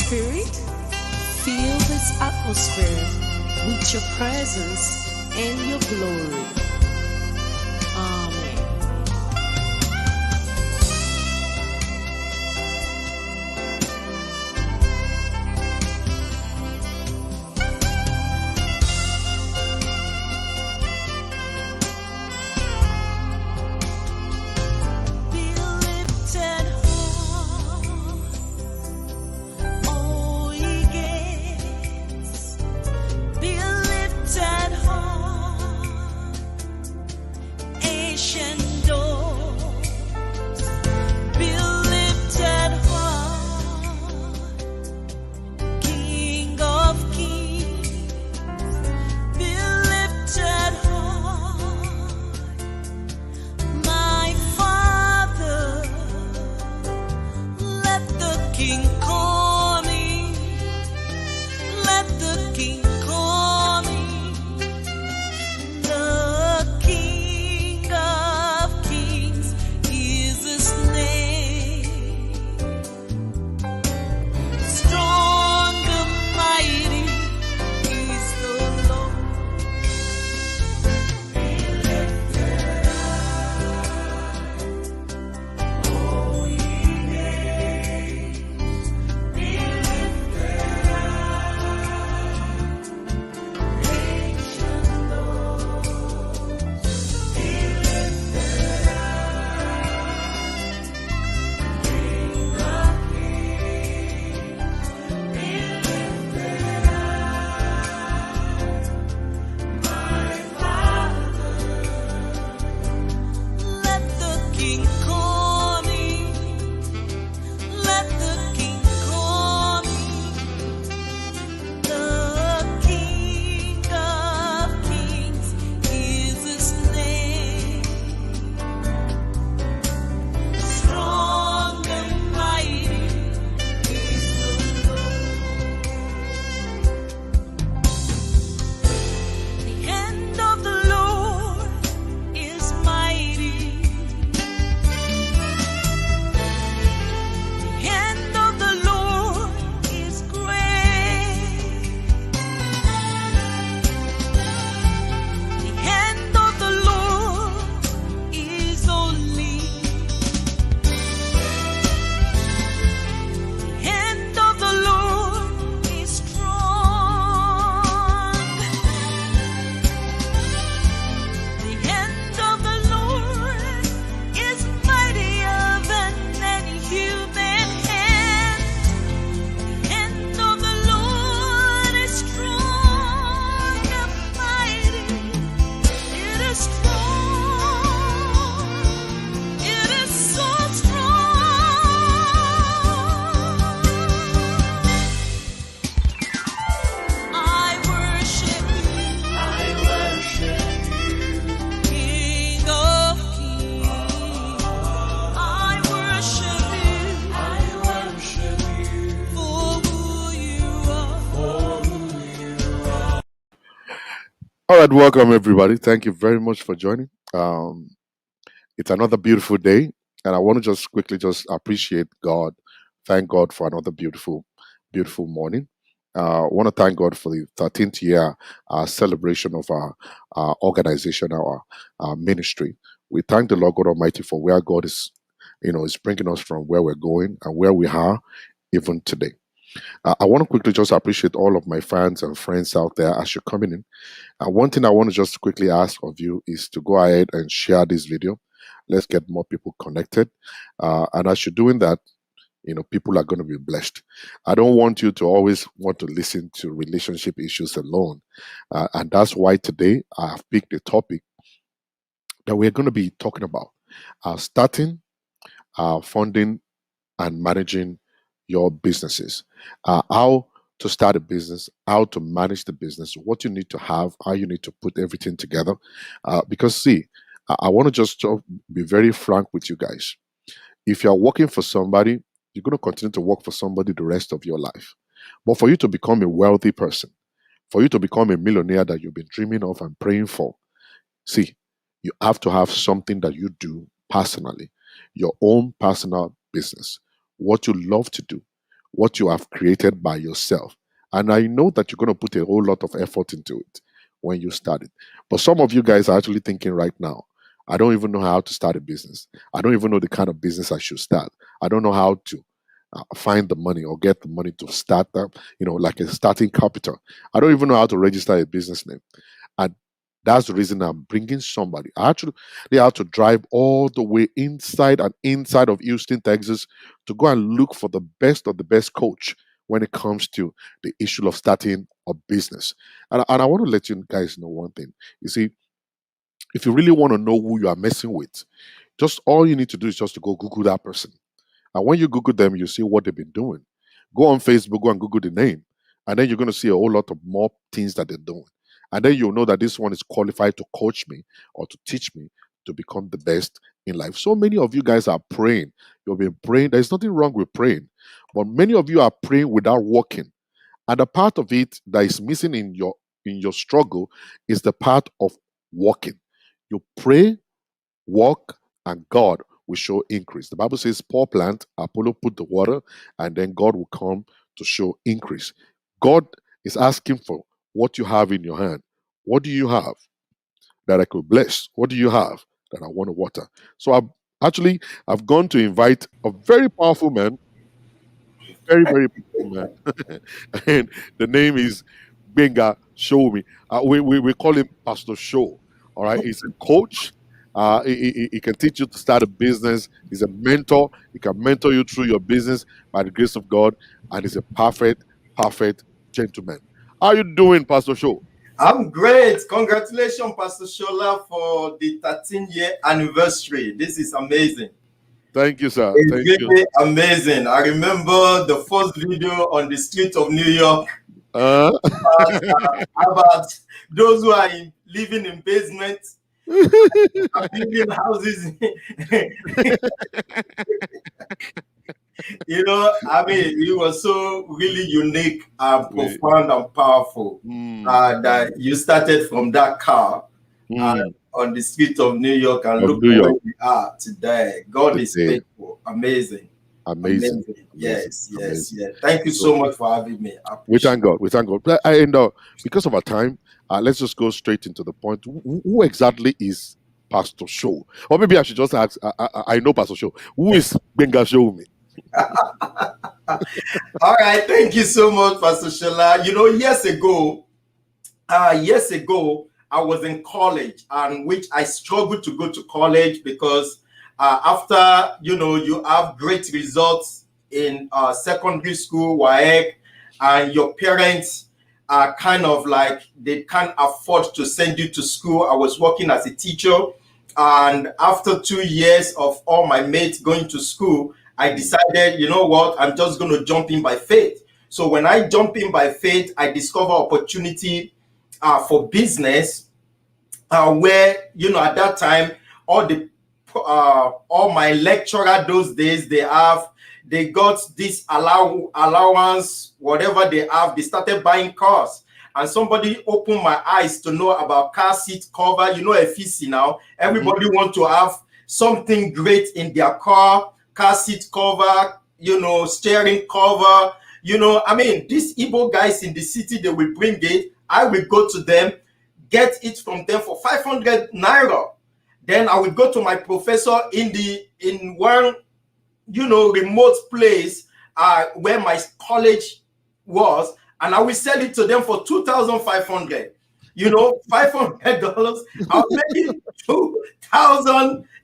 Spirit, fill this atmosphere with your presence and your glory. Amen. All right, welcome everybody. Thank you very much for joining. It's another beautiful day, and I want to just quickly just appreciate God. Thank God for another beautiful morning. I want to thank God for the 13th year celebration of our organization, our ministry. We thank the Lord God Almighty for where God is bringing us from, where we're going, and where we are even today. I want to quickly just appreciate all of my fans and friends out there as you're coming in. One thing I want to just quickly ask of you is to go ahead and share this video. Let's get more people connected. And as you're doing that, people are going to be blessed. I don't want you to always want to listen to relationship issues alone. And that's why today I have picked a topic that we're going to be talking about. Starting, funding, and managing your businesses. How to start a business, how to manage the business, what you need to have, how you need to put everything together. Because see, I want to just be very frank with you guys. If you're working for somebody, you're going to continue to work for somebody the rest of your life. But for you to become a wealthy person, for you to become a millionaire that you've been dreaming of and praying for, see, you have to have something that you do personally, your own personal business, what you love to do, what you have created by yourself. And I know that you're going to put a whole lot of effort into it when you start it. But some of you guys are actually thinking right now, I don't even know how to start a business. I don't even know the kind of business I should start. I don't know how to find the money or get the money to start that, like a starting capital. I don't even know how to register a business name. And that's the reason I'm bringing somebody. I actually they have to drive all the way inside and inside of Houston, Texas, to go and look for the best of the best coach when it comes to the issue of starting a business. And I want to let you guys know one thing. You see, if you really want to know who you are messing with, just all you need to do is just to go Google that person. And when you Google them, you see what they've been doing. Go on Facebook, go and Google the name. And then you're going to see a whole lot of more things that they're doing. And then you'll know that this one is qualified to coach me or to teach me to become the best in life. So many of you guys are praying. You've been praying. There's nothing wrong with praying. But many of you are praying without working. And the part of it that is missing in your struggle is the part of working. You pray, work, and God will show increase. The Bible says, Paul plant, Apollo put the water, and then God will come to show increase. God is asking for what you have in your hand. What do you have that I could bless? What do you have that I want to water? So I've gone to invite a very powerful man, very, very powerful man. And the name is Benga Showunmi. We call him Pastor Show. All right. He's a coach. He can teach you to start a business. He's a mentor. He can mentor you through your business by the grace of God. And he's a perfect, perfect gentleman. How are you doing, Pastor Show? I'm great. Congratulations, Pastor Shola, for the 13-year anniversary. This is amazing. Thank you, sir. It's Thank you. really amazing. I remember the first video on the street of New York about those who are living in basements, building houses. I mean, it was so really unique and profound and powerful that you started from that car on the street of New York and look where we are today. God is faithful. Amazing. Amazing. Yes. Thank you so much for having me. We thank God. And because of our time, let's just go straight into the point. Who exactly is Pastor Show? Or maybe I should just ask, I know Pastor Show. Who is Benga Showunmi? All right. Thank you so much, Pastor Shola. Years ago, I was in college, and which I struggled to go to college because after, you have great results in secondary school, WAEC, and your parents are kind of like, they can't afford to send you to school. I was working as a teacher. And after 2 years of all my mates going to school, I decided, you know what, I'm just going to jump in by faith. So when I jump in by faith, I discover opportunity for business where, at that time, all my lecturer those days, they got this allowance, whatever they have, they started buying cars. And somebody opened my eyes to know about car seat cover. FEC now, everybody want to have something great in their car seat cover, steering cover. I mean, these Igbo guys in the city, they will bring it. I will go to them, get it from them for 500 naira. Then I will go to my professor in one, remote place where my college was, and I will sell it to them for 2,500. $500. I'm making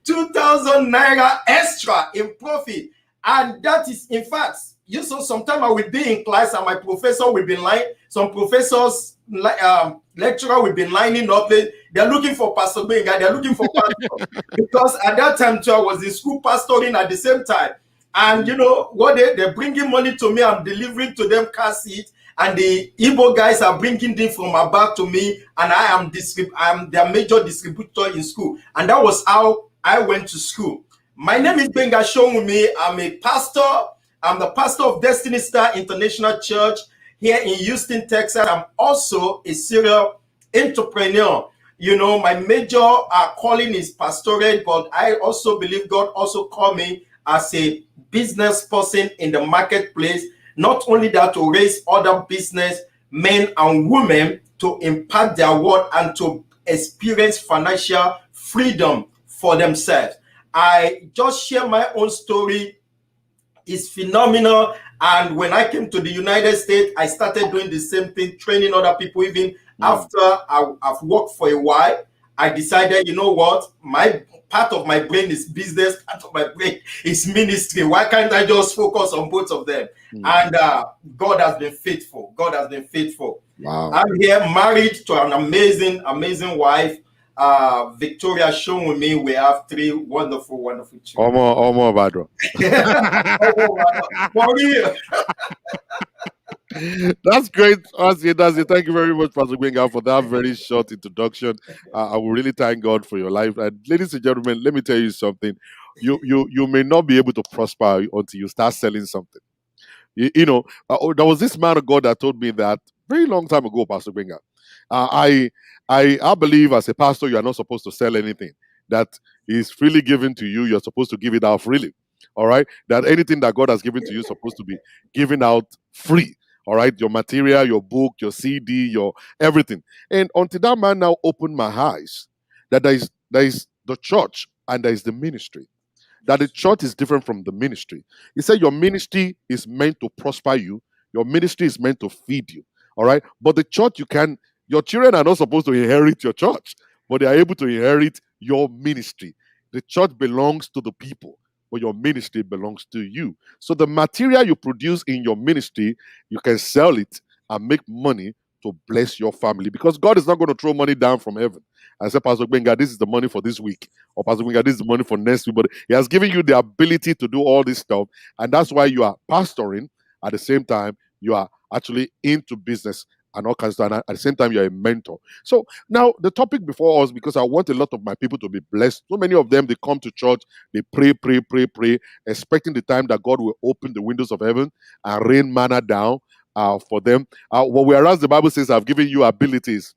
2,000 naira extra in profit, and that is, in fact, sometimes I will be in class and my professor will be lying. Some professors, lecturer will be lining up. They're looking for Pastor Benga. They're looking for pastor because at that time too, I was in school pastoring at the same time. And what they're bringing money to me, I'm delivering to them car seat, and the Igbo guys are bringing them from above to me, and I'm their major distributor in school. And that was how I went to school. My name is Benga Showunmi. I'm a pastor. I'm the pastor of Destiny Star International Church here in Houston, Texas. I'm also a serial entrepreneur. My major calling is pastorate, but I also believe God also called me as a business person in the marketplace. Not only that, to raise other business men and women to impact their world and to experience financial freedom for themselves. I just share my own story. It's phenomenal. And when I came to the United States, I started doing the same thing, training other people. Even after I've worked for a while, I decided, you know what, my part of my brain is business, part of my brain is ministry. Why can't I just focus on both of them? And God has been faithful. God has been faithful. Wow. I'm here married to an amazing wife, Victoria Showunmi. We have 3 wonderful children. Omo Badro. For real. That's great. That's it. Thank you very much, Pastor Gbenga, for that very short introduction. I will really thank God for your life. And ladies and gentlemen, let me tell you something. You may not be able to prosper until you start selling something. There was this man of God that told me that very long time ago, Pastor Gbenga. I believe as a pastor, you are not supposed to sell anything that is freely given to you. You're supposed to give it out freely. All right. That anything that God has given to you is supposed to be given out free. All right. Your material, your book, your CD, your everything. And until that man now opened my eyes, that there is the church and there is the ministry. That the church is different from the ministry. He said your ministry is meant to prosper you. Your ministry is meant to feed you. All right. But the church, your children are not supposed to inherit your church, but they are able to inherit your ministry. The church belongs to the people, but your ministry belongs to you. So the material you produce in your ministry, you can sell it and make money to bless your family, because God is not going to throw money down from heaven and say, Pastor Gbenga, this is the money for this week, or Pastor Gbenga, this is the money for next week. But He has given you the ability to do all this stuff, and that's why you are pastoring. At the same time, you are actually into business and all kinds of stuff. And at the same time, you're a mentor. So now the topic before us, because I want a lot of my people to be blessed. So many of them, they come to church, they pray, expecting the time that God will open the windows of heaven and rain manna down for them. Whereas the Bible says, I've given you abilities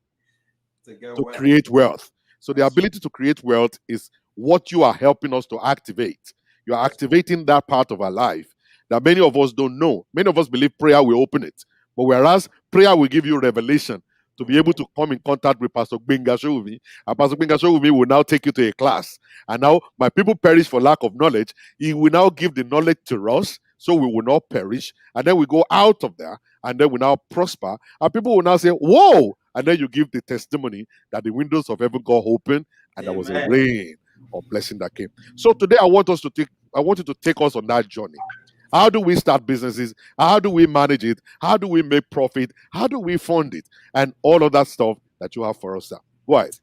to create wealth. So the ability to create wealth is what you are helping us to activate. You are activating that part of our life that many of us don't know. Many of us believe prayer will open it. But whereas prayer will give you revelation to be able to come in contact with Pastor Showunmi, and Pastor Showunmi will now take you to a class. And now my people perish for lack of knowledge. He will now give the knowledge to us, so we will not perish. And then we go out of there, and then we now prosper. And people will now say, whoa! And then you give the testimony that the windows of heaven got open, and there was a rain of blessing that came. So today I want you to take us on that journey. How do we start businesses? How do we manage it? How do we make profit? How do we fund it? And all of that stuff that you have for us, sir. Go ahead.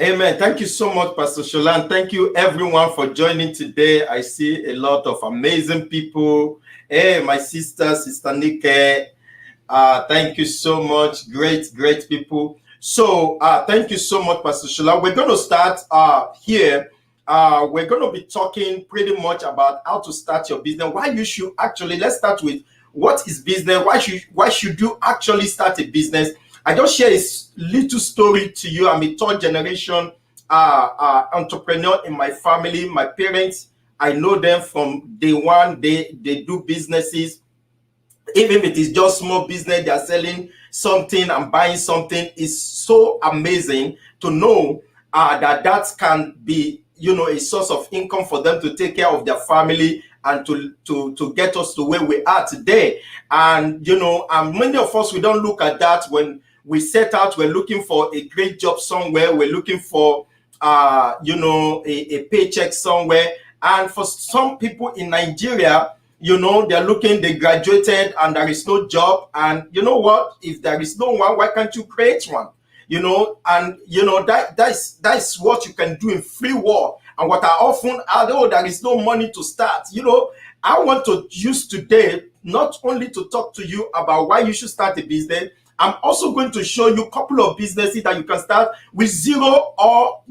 Amen. Thank you so much, Pastor Sholan. Thank you, everyone, for joining today. I see a lot of amazing people. Hey, my sister Nike. Thank you so much. Great people. So thank you so much, Pastor Sholan. We're going to start here. We're going to be talking pretty much about how to start your business. Why you should actually, let's start with what is business? Why should you actually start a business? I just share a little story to you. I'm a third generation entrepreneur in my family. My parents, I know them from day one. They do businesses. Even if it is just small business, they are selling something and buying something. It's so amazing to know that can be, a source of income for them to take care of their family and to get us to where we are today. And many of us, we don't look at that. When we set out, we're looking for a great job somewhere, we're looking for a paycheck somewhere. And for some people in Nigeria, they graduated and there is no job. And you know what? If there is no one, why can't you create one? That's what you can do in free world. And what I often add, there is no money to start. I want to use today not only to talk to you about why you should start a business. I'm also going to show you a couple of businesses that you can start with zero or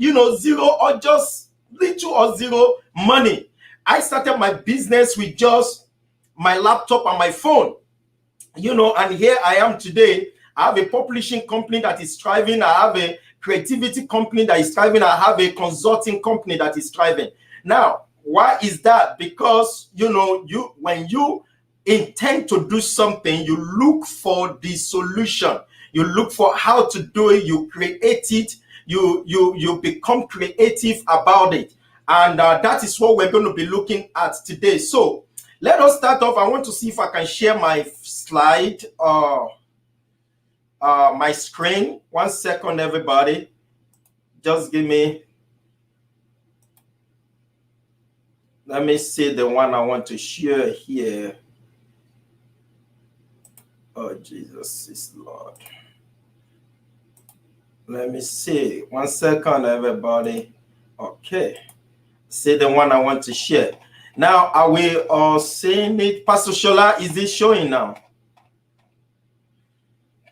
just little or zero money. I started my business with just my laptop and my phone, and here I am today. I have a publishing company that is thriving. I have a creativity company that is thriving. I have a consulting company that is thriving. Now, why is that? Because, when you intend to do something, you look for the solution. You look for how to do it. You create it. You become creative about it. And that is what we're going to be looking at today. So let us start off. I want to see if I can share my slide, my screen. 1 second, everybody. Just give me. Let me see the one I want to share here. Oh, Jesus is Lord. Let me see. 1 second, everybody. Okay. See the one I want to share. Now, are we all seeing it? Pastor Shola, is it showing now?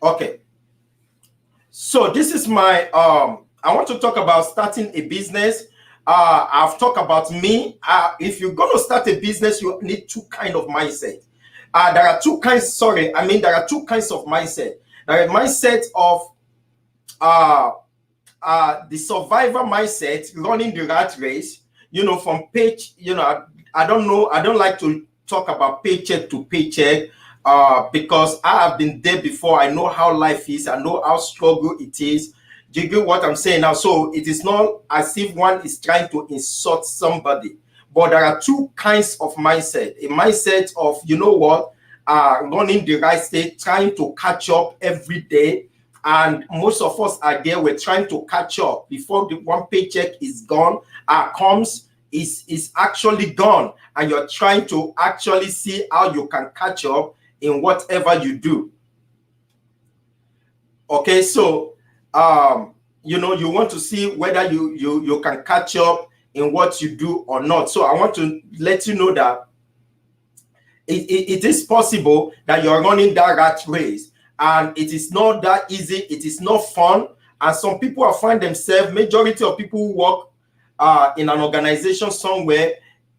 Okay. So this is my, I want to talk about starting a business. I've talked about me. If you're going to start a business, you need two kinds of mindset. There are two kinds of mindset. There is mindset of the survivor mindset, running the rat race, from page, I don't like to talk about paycheck to paycheck, because I have been there before. I know how life is. I know how struggle it is. Do you get what I'm saying now? So it is not as if one is trying to insult somebody, but there are two kinds of mindset. A mindset of, running the right state, trying to catch up every day. And most of us are there. We're trying to catch up before the one paycheck is gone. Comes is actually gone, and you're trying to actually see how you can catch up in whatever you do. Okay, so you want to see whether you can catch up in what you do or not. So I want to let you know that it is possible that you're running that rat race. And it is not that easy. It is not fun. And some people find themselves, majority of people who work in an organization somewhere,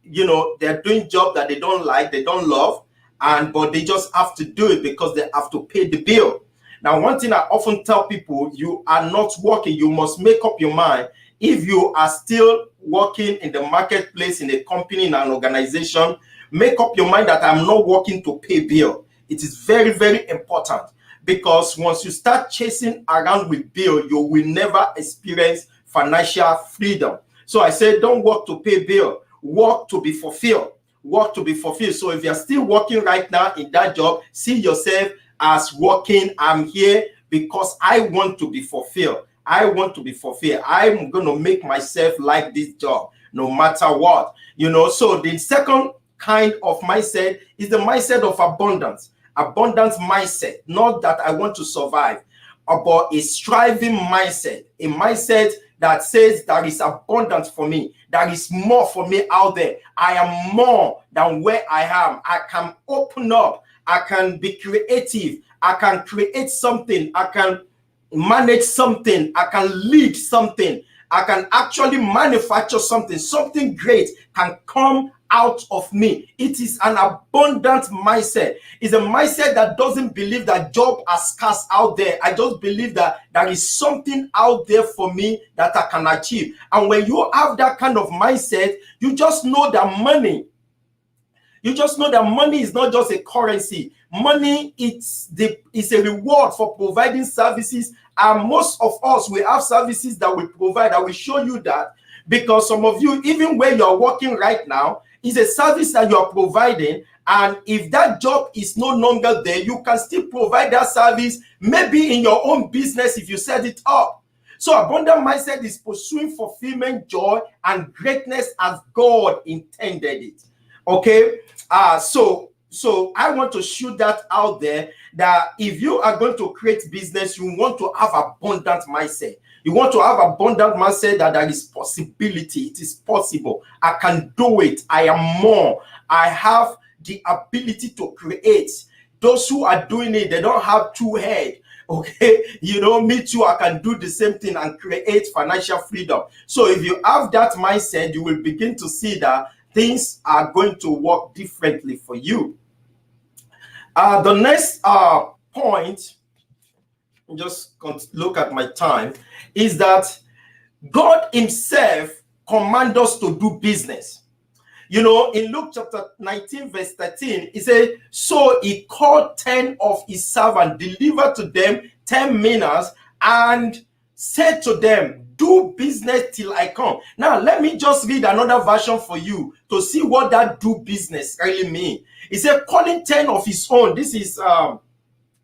they're doing job that they don't like, they don't love, but they just have to do it because they have to pay the bill. Now, one thing I often tell people, you are not working. You must make up your mind. If you are still working in the marketplace, in a company, in an organization, make up your mind that I'm not working to pay bill. It is very, very important. Because once you start chasing around with bill, you will never experience financial freedom. So I say, don't work to pay bill, work to be fulfilled. Work to be fulfilled. So if you're still working right now in that job, see yourself as working. I'm here because I want to be fulfilled. I want to be fulfilled. I'm going to make myself like this job, no matter what. So the second kind of mindset is the mindset of abundance. Abundance mindset, not that I want to survive, but a striving mindset, a mindset that says there is abundance for me, there is more for me out there. I am more than where I am. I can open up, I can be creative, I can create something, I can manage something, I can lead something, I can actually manufacture something great can come out of me. It is an abundant mindset. It's a mindset that doesn't believe that job are scarce out there. I just believe that there is something out there for me that I can achieve. And when you have that kind of mindset, you just know that money is not just a currency. Money is a reward for providing services. And most of us, we have services that we provide. I will show you that, because some of you, even where you're working right now, is a service that you're providing. And if that job is no longer there, you can still provide that service, maybe in your own business if you set it up. So abundant mindset is pursuing fulfillment, joy, and greatness as God intended it. Okay, so I want to shoot that out there, that if you are going to create business, you want to have abundant mindset. You want to have abundant mindset that there is possibility. It is possible. I can do it. I am more. I have the ability to create. Those who are doing it, they don't have two heads. Okay, me too, I can do the same thing and create financial freedom. So if you have that mindset, you will begin to see that things are going to work differently for you. The next point, just look at my time, is that God himself commands us to do business. You know, in Luke chapter 19, verse 13, it says, so he called 10 of his servants, delivered to them 10 minas, and said to them, do business till I come. Now, let me just read another version for you to see what that do business really means. He said, calling 10 of his own, this is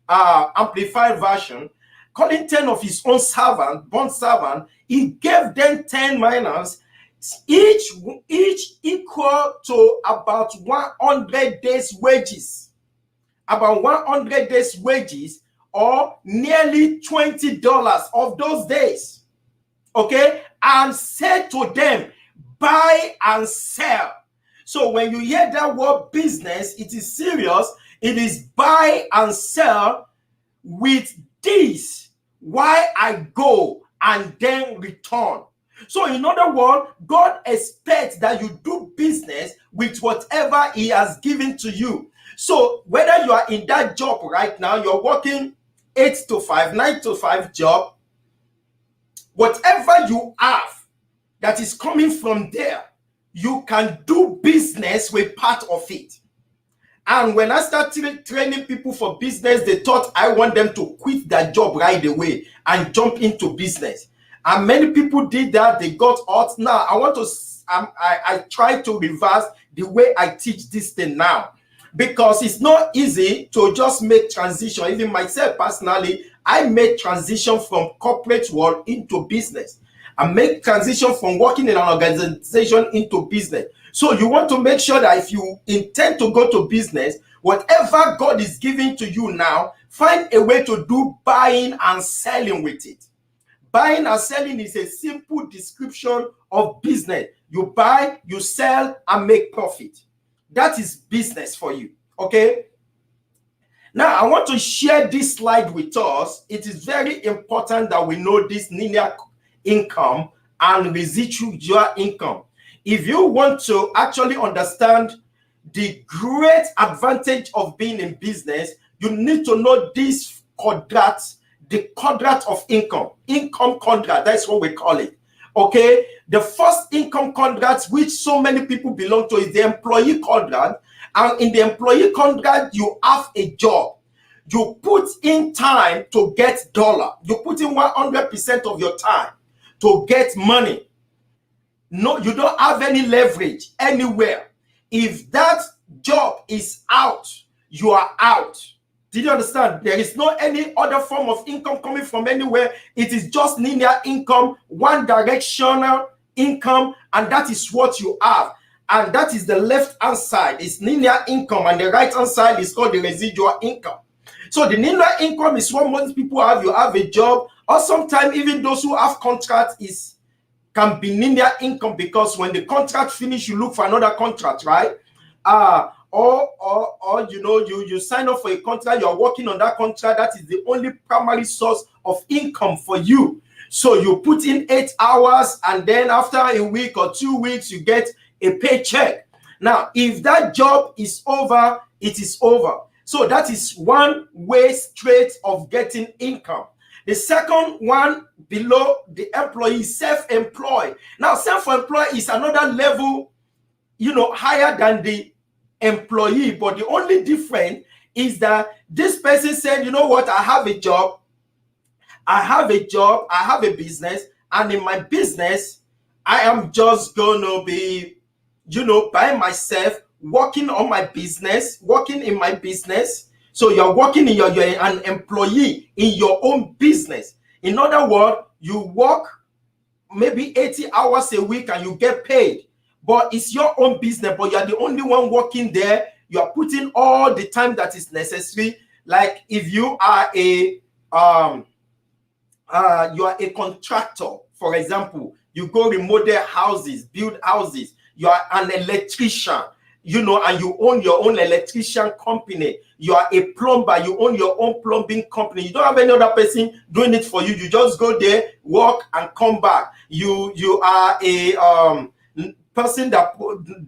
amplified version, calling 10 of his own servant, bond servant, he gave them 10 minas, each equal to about 100 days wages, about 100 days wages, or nearly $20 of those days. Okay, and said to them, buy and sell. So when you hear that word business, it is serious. It is buy and sell. With this, why I go and then return. So in other words, God expects that you do business with whatever he has given to you. So whether you are in that job right now, you're working 8 to 5, 9 to 5 job, whatever you have that is coming from there, you can do business with part of it. And when I started training people for business, they thought I want them to quit their job right away and jump into business. And many people did that. They got hurt. Now, I try to reverse the way I teach this thing now, because it's not easy to just make transition. Even myself personally, I made transition from corporate world into business. I make transition from working in an organization into business. So you want to make sure that if you intend to go to business, whatever God is giving to you now, find a way to do buying and selling with it. Buying and selling is a simple description of business. You buy, you sell, and make profit. That is business for you. Okay? Now, I want to share this slide with us. It is very important that we know this linear income and residual income. If you want to actually understand the great advantage of being in business, you need to know this quadrant, the quadrant of income quadrant. That's what we call it. Okay, the first income quadrant, which so many people belong to, is the employee quadrant. And in the employee quadrant, you have a job. You put in time to get dollar. You put in 100% of your time to get money. No, you don't have any leverage anywhere. If that job is out, you are out. Did you understand? There is no any other form of income coming from anywhere. It is just linear income, one directional income, and that is what you have. And that is the left hand side. It's linear income, and the right hand side is called the residual income. So the linear income is what most people have. You have a job, or sometimes even those who have contracts can be linear income, because when the contract finish, you look for another contract, right? Or you know, you sign up for a contract, you're working on that contract, that is the only primary source of income for you. So you put in 8 hours, and then after a week or 2 weeks, you get a paycheck. Now, if that job is over, it is over. So that is one way straight of getting income. The second one below the employee, self-employed. Now, self-employed is another level, you know, higher than the employee. But the only difference is that this person said, you know what, I have a job, I have a business, and in my business, I am just going to be, you know, by myself, working on my business, working in my business. So you're working you're an employee in your own business. In other words, you work maybe 80 hours a week and you get paid, but it's your own business, but you're the only one working there. You're putting all the time that is necessary. Like if you are a contractor, for example, you go remodel houses, build houses. You are an electrician, you know, and you own your own electrician company. You are a plumber, you own your own plumbing company. You don't have any other person doing it for you. You just go there, work, and come back. You are a person that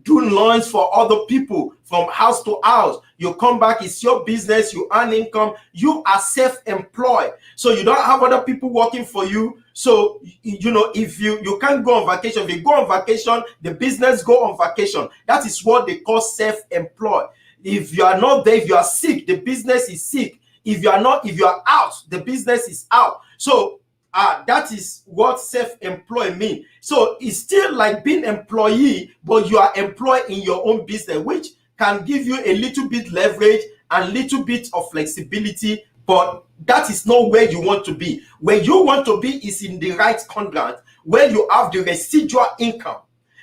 do loans for other people from house to house. You come back, it's your business, you earn income, you are self-employed. So you don't have other people working for you. So, if you can't go on vacation, if you go on vacation, the business go on vacation. That is what they call self-employed. If you are not there, if you are sick, the business is sick. If you are out, the business is out. So that is what self-employed means. So it's still like being employee, but you are employed in your own business, which can give you a little bit leverage and little bit of flexibility, but that is not where you want to be. Where you want to be is in the right contract, where you have the residual income.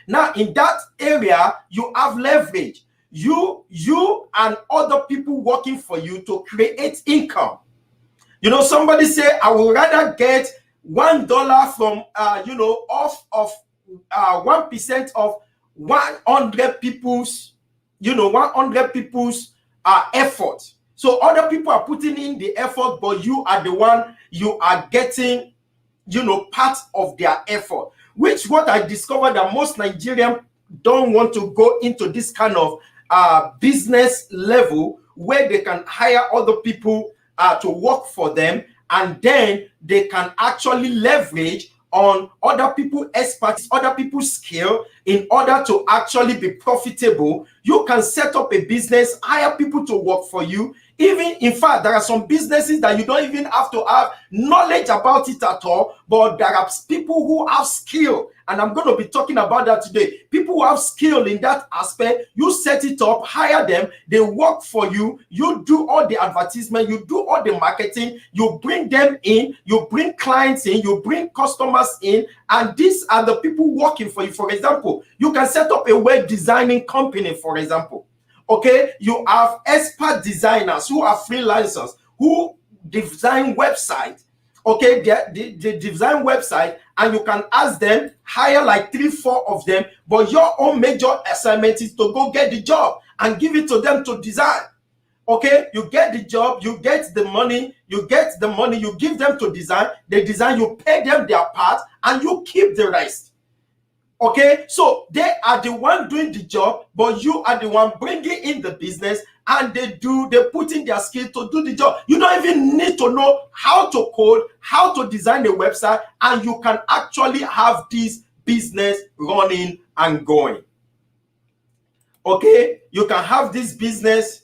Now, in that area, you have leverage. You and other people working for you to create income. Somebody say, I would rather get $1 from off of 1% of 100 people's 100 people's effort. So other people are putting in the effort, but you are the one, you are getting part of their effort. Which what I discovered that most Nigerians don't want to go into this kind of business level where they can hire other people to work for them, and then they can actually leverage on other people's expertise, other people's skill in order to actually be profitable. You can set up a business, hire people to work for you. Even, in fact, there are some businesses that you don't even have to have knowledge about it at all, but there are people who have skill, and I'm going to be talking about that today. People who have skill in that aspect, you set it up, hire them, they work for you, you do all the advertisement, you do all the marketing, you bring them in, you bring clients in, you bring customers in, and these are the people working for you. For example, you can set up a web designing company, for example. Okay, you have expert designers who are freelancers who design websites. Okay, they design website, and you can ask them, hire like 3-4 of them, but your own major assignment is to go get the job and give it to them to design. Okay, you get the job, you get the money, you give them to design, they design, you pay them their part, and you keep the rest. Okay, so they are the one doing the job, but you are the one bringing in the business, and they put in their skill to do the job. You don't even need to know how to code, how to design a website, and you can actually have this business running and going. Okay, you can have this business,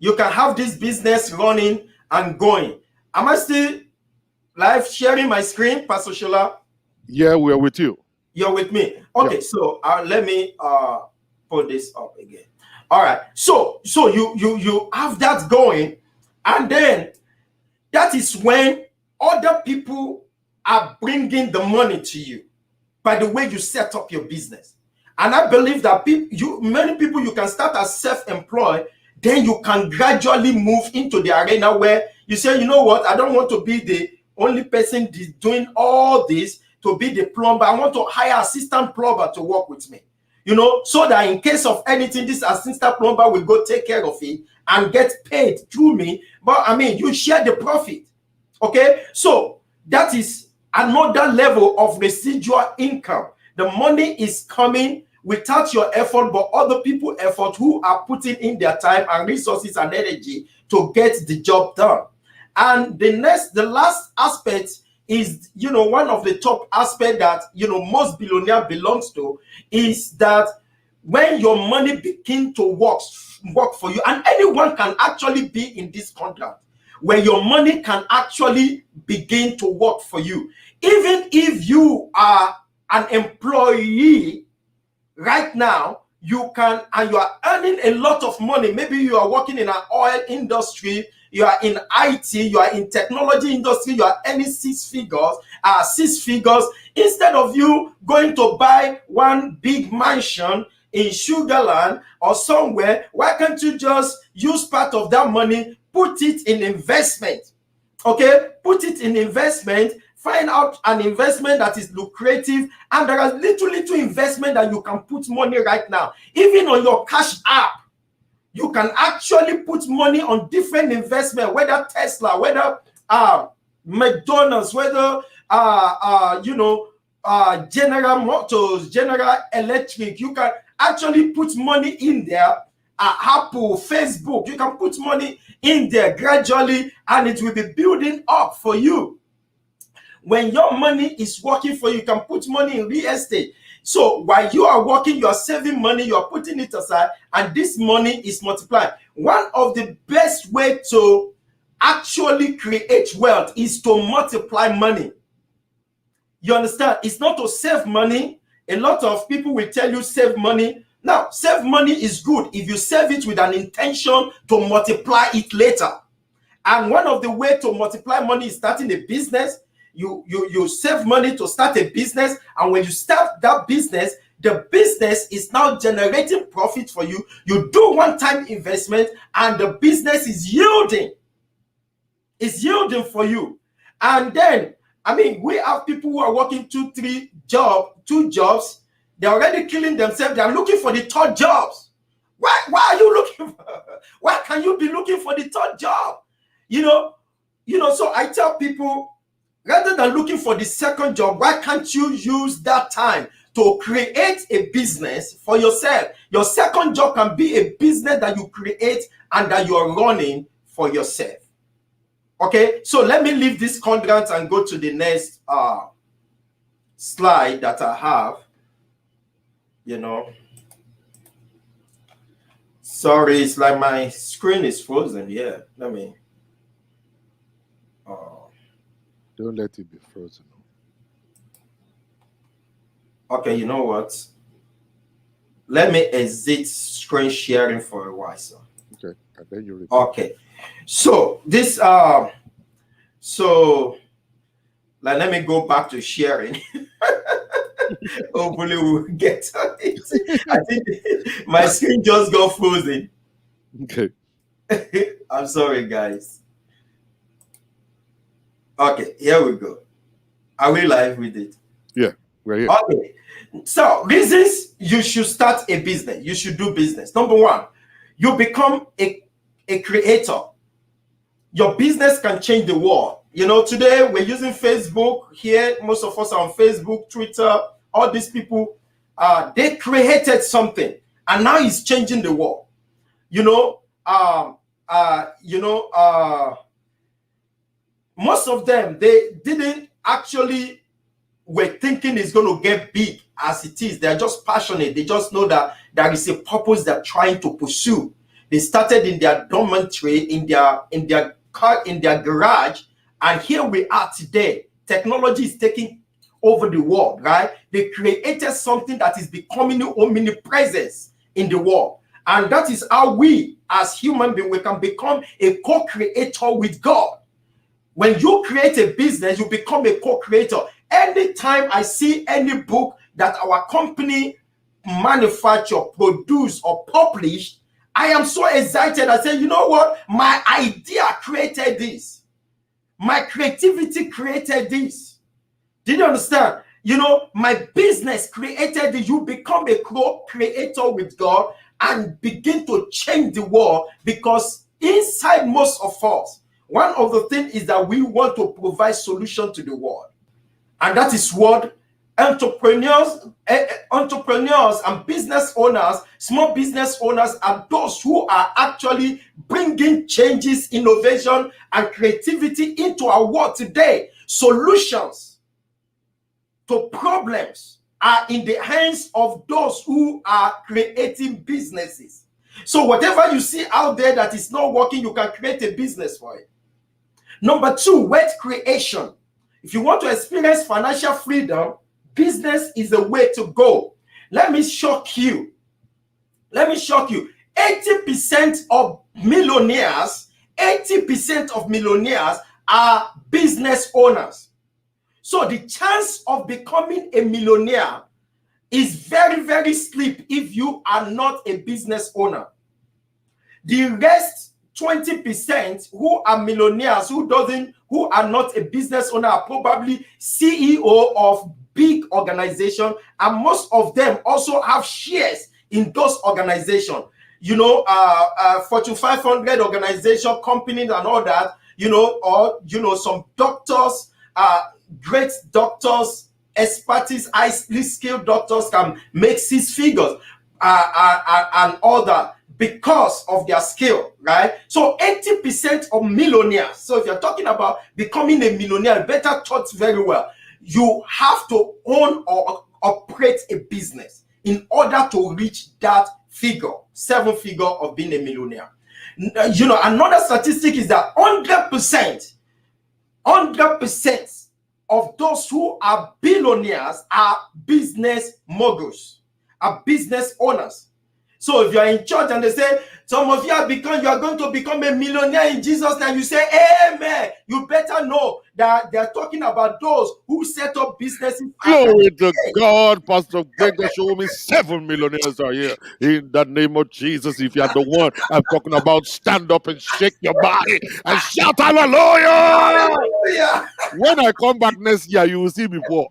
you can have this business running and going. Am I still live sharing my screen, Pastor Shola? Yeah, we are with you. You're with me. Okay, yeah. So let me put this up again. All right. So you have that going, and then that is when other people are bringing the money to you by the way you set up your business. And I believe that many people, you can start as self-employed, then you can gradually move into the arena where you say, you know what, I don't want to be the only person doing all this, to be the plumber. I want to hire assistant plumber to work with me, so that in case of anything, this assistant plumber will go take care of it and get paid through me. But I mean, you share the profit. Okay, so that is another level of residual income. The money is coming without your effort, but other people's effort who are putting in their time and resources and energy to get the job done. And the last aspect is, one of the top aspects that, most billionaire belongs to, is that when your money begin to work for you, and anyone can actually be in this contract, where your money can actually begin to work for you. Even if you are an employee right now, you are earning a lot of money. Maybe you are working in an oil industry, you are in IT, you are in technology industry, you are earning 6 figures. Instead of you going to buy one big mansion in Sugarland or somewhere, why can't you just use part of that money, put it in investment? Okay, put it in investment. Find out an investment that is lucrative, and there are little investment that you can put money right now. Even on your cash app, you can actually put money on different investment, whether Tesla, whether McDonald's, whether General Motors, General Electric. You can actually put money in there. Apple, Facebook, you can put money in there gradually, and it will be building up for you. When your money is working for you, you can put money in real estate. So while you are working, you are saving money, you are putting it aside, and this money is multiplying. One of the best way to actually create wealth is to multiply money. You understand? It's not to save money. A lot of people will tell you save money. Now, save money is good if you save it with an intention to multiply it later. And one of the ways to multiply money is starting a business. You save money to start a business, and when you start that business, the business is now generating profit for you. You do one-time investment, and the business is yielding. It's yielding for you. And then, I mean, we have people who are working two jobs. They're already killing themselves. They're looking for the third jobs. Why are you looking for? Why can you be looking for the third job? You know. So I tell people, rather than looking for the second job, why can't you use that time to create a business for yourself? Your second job can be a business that you create and that you are running for yourself. Okay, so let me leave this quadrant and go to the next slide that I have. Sorry, it's like my screen is frozen. Yeah, let me. Don't let it be frozen. Okay, you know what? Let me exit screen sharing for a while, sir. Okay, and then you repeat. Okay, so this let me go back to sharing. Hopefully we'll get to it. I think my screen just got frozen. Okay. I'm sorry, guys. Okay, here we go. Are we live with it? Yeah, we're here. Okay. So, reasons you should start a business. You should do business. Number one, you become a creator. Your business can change the world. Today we're using Facebook here. Most of us are on Facebook, Twitter. All these people, they created something, and now it's changing the world. Most of them, they didn't actually were thinking it's going to get big as it is. They're just passionate. They just know that there is a purpose they're trying to pursue. They started in their dormitory, in their car, in their garage, and here we are today. Technology is taking over the world, right? They created something that is becoming omnipresent in the world. And that is how we, as human beings, we can become a co-creator with God. When you create a business, you become a co-creator. Anytime I see any book that our company manufacture, produce, or publish, I am so excited. I say, you know what? My idea created this. My creativity created this. Did you understand? My business created this. You become a co-creator with God and begin to change the world, because inside most of us, one of the things is that we want to provide solution to the world. And that is what entrepreneurs and business owners, small business owners, are those who are actually bringing changes, innovation, and creativity into our world today. Solutions to problems are in the hands of those who are creating businesses. So whatever you see out there that is not working, you can create a business for it. Number two, wealth creation. If you want to experience financial freedom, business is the way to go. Let me shock you. 80% of millionaires are business owners. So the chance of becoming a millionaire is very, very slim if you are not a business owner. The rest 20% who are millionaires, who are not a business owner, are probably CEO of big organizations, and most of them also have shares in those organizations. Fortune 500 organization, companies, and all that. Or some doctors, great doctors, expertise, highly skilled doctors can make 6 figures and all that because of their skill, right? So 80% of millionaires. So if you're talking about becoming a millionaire, better thought very well. You have to own or operate a business in order to reach that figure, 7 figure of being a millionaire. You know, another statistic is that 100% of those who are billionaires are business moguls, are business owners. So if you are in church and they say, some of you are going to become a millionaire in Jesus' name, you say, amen. You better know that they're talking about those who set up businesses. Glory to God, Pastor Showunmi. 7 millionaires are here. In the name of Jesus, if you are the one I'm talking about, stand up and shake your body and shout hallelujah. Hallelujah. When I come back next year, you will see me poor.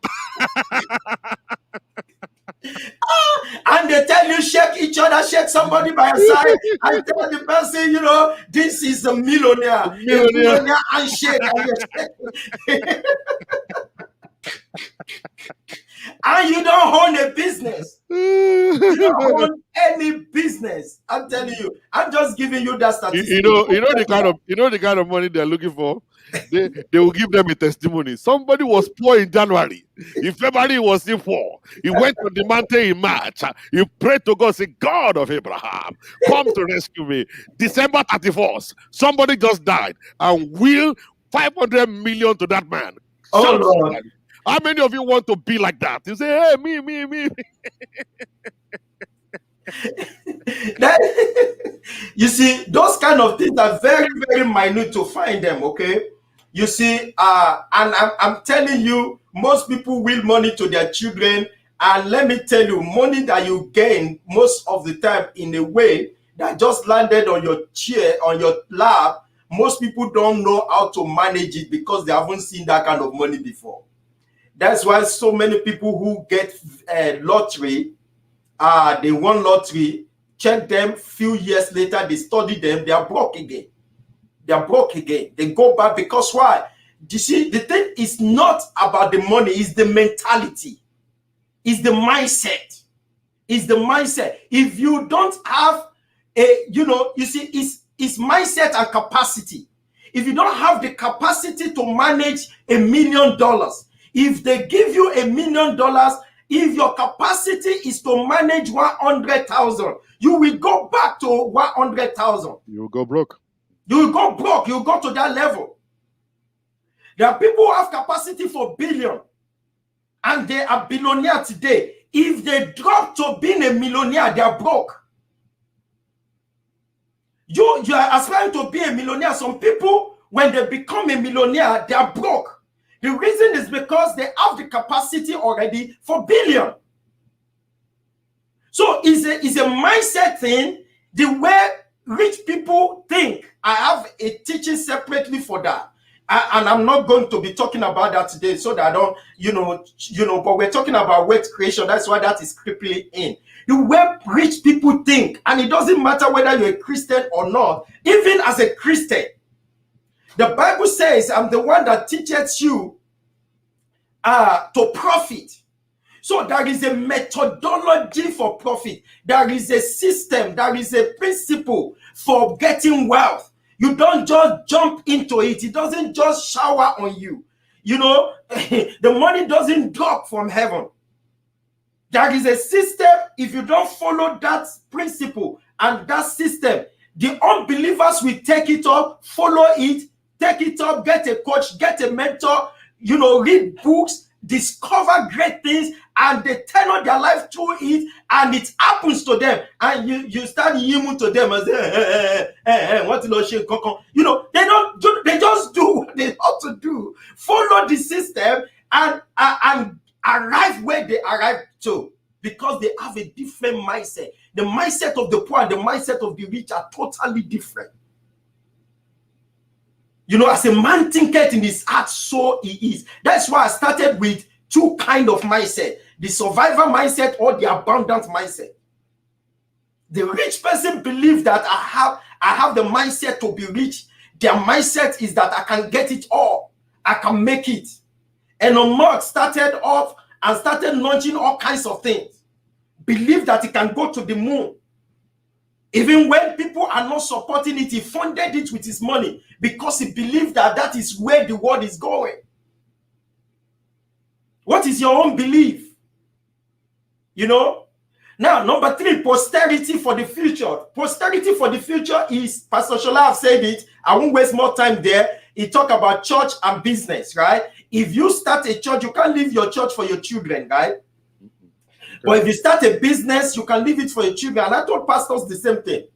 And they tell you, shake each other, shake somebody by your side, and tell the person, you know, this is a millionaire. A millionaire handshake. And you don't own a business. You don't own any business. I'm telling you. I'm just giving you that statistic. You know the kind of money they're looking for. They will give them a testimony. Somebody was poor in January. In February, he was still poor. He went to the mountain in March. He prayed to God, say, God of Abraham, come to rescue me. December 31st, somebody just died and will 500 million to that man. Oh, Lord. How many of you want to be like that? You say, hey, me. You see, those kind of things are very, very minute to find them, okay? You see, and I'm telling you, most people will money to their children. And let me tell you, money that you gain most of the time in a way that just landed on your chair, on your lap, most people don't know how to manage it because they haven't seen that kind of money before. That's why so many people who get lottery, they won lottery, check them, few years later, they study them, they are broke again. They are broke again. They go back because why? You see, the thing is not about the money, it's the mentality. It's the mindset. It's the mindset. If you don't have a, you see, it's mindset and capacity. If you don't have the capacity to manage $1 million, if they give you $1 million, if your capacity is to manage 100,000, you will go back to 100,000. You will go broke. You will go broke. You will go to that level. There are people who have capacity for billion, and they are billionaire today. If they drop to being a millionaire, they are broke. You are aspiring to be a millionaire. Some people, when they become a millionaire, they are broke. The reason is because they have the capacity already for billion. So it's a mindset thing, the way rich people think. I have a teaching separately for that. And I'm not going to be talking about that today so that I don't, but we're talking about wealth creation. That's why that is creeping in. The way rich people think, and it doesn't matter whether you're a Christian or not, even as a Christian, the Bible says, I'm the one that teaches you to profit. So there is a methodology for profit. There is a system. There is a principle for getting wealth. You don't just jump into it. It doesn't just shower on you. The money doesn't drop from heaven. There is a system. If you don't follow that principle and that system, the unbelievers will take it up, follow it, take it up, get a coach, get a mentor, read books, discover great things, and they turn on their life through it, and it happens to them. And you start yimming to them and say, what they just do what they ought to do. Follow the system and arrive where they arrive to, because they have a different mindset. The mindset of the poor and the mindset of the rich are totally different. As a man thinketh in his heart, so he is. That's why I started with two kinds of mindset: the survivor mindset or the abundant mindset. The rich person believes that I have the mindset to be rich. Their mindset is that I can get it all. I can make it. And Mark started off and started launching all kinds of things. Believed that he can go to the moon. Even when people are not supporting it, he funded it with his money because he believed that that is where the world is going. What is your own belief? You know? Now, number 3, posterity for the future. Posterity for the future is, Pastor Shola have said it, I won't waste more time there. He talked about church and business, right? If you start a church, you can't leave your church for your children, right? But if you start a business, you can leave it for your children. And I told pastors the same thing.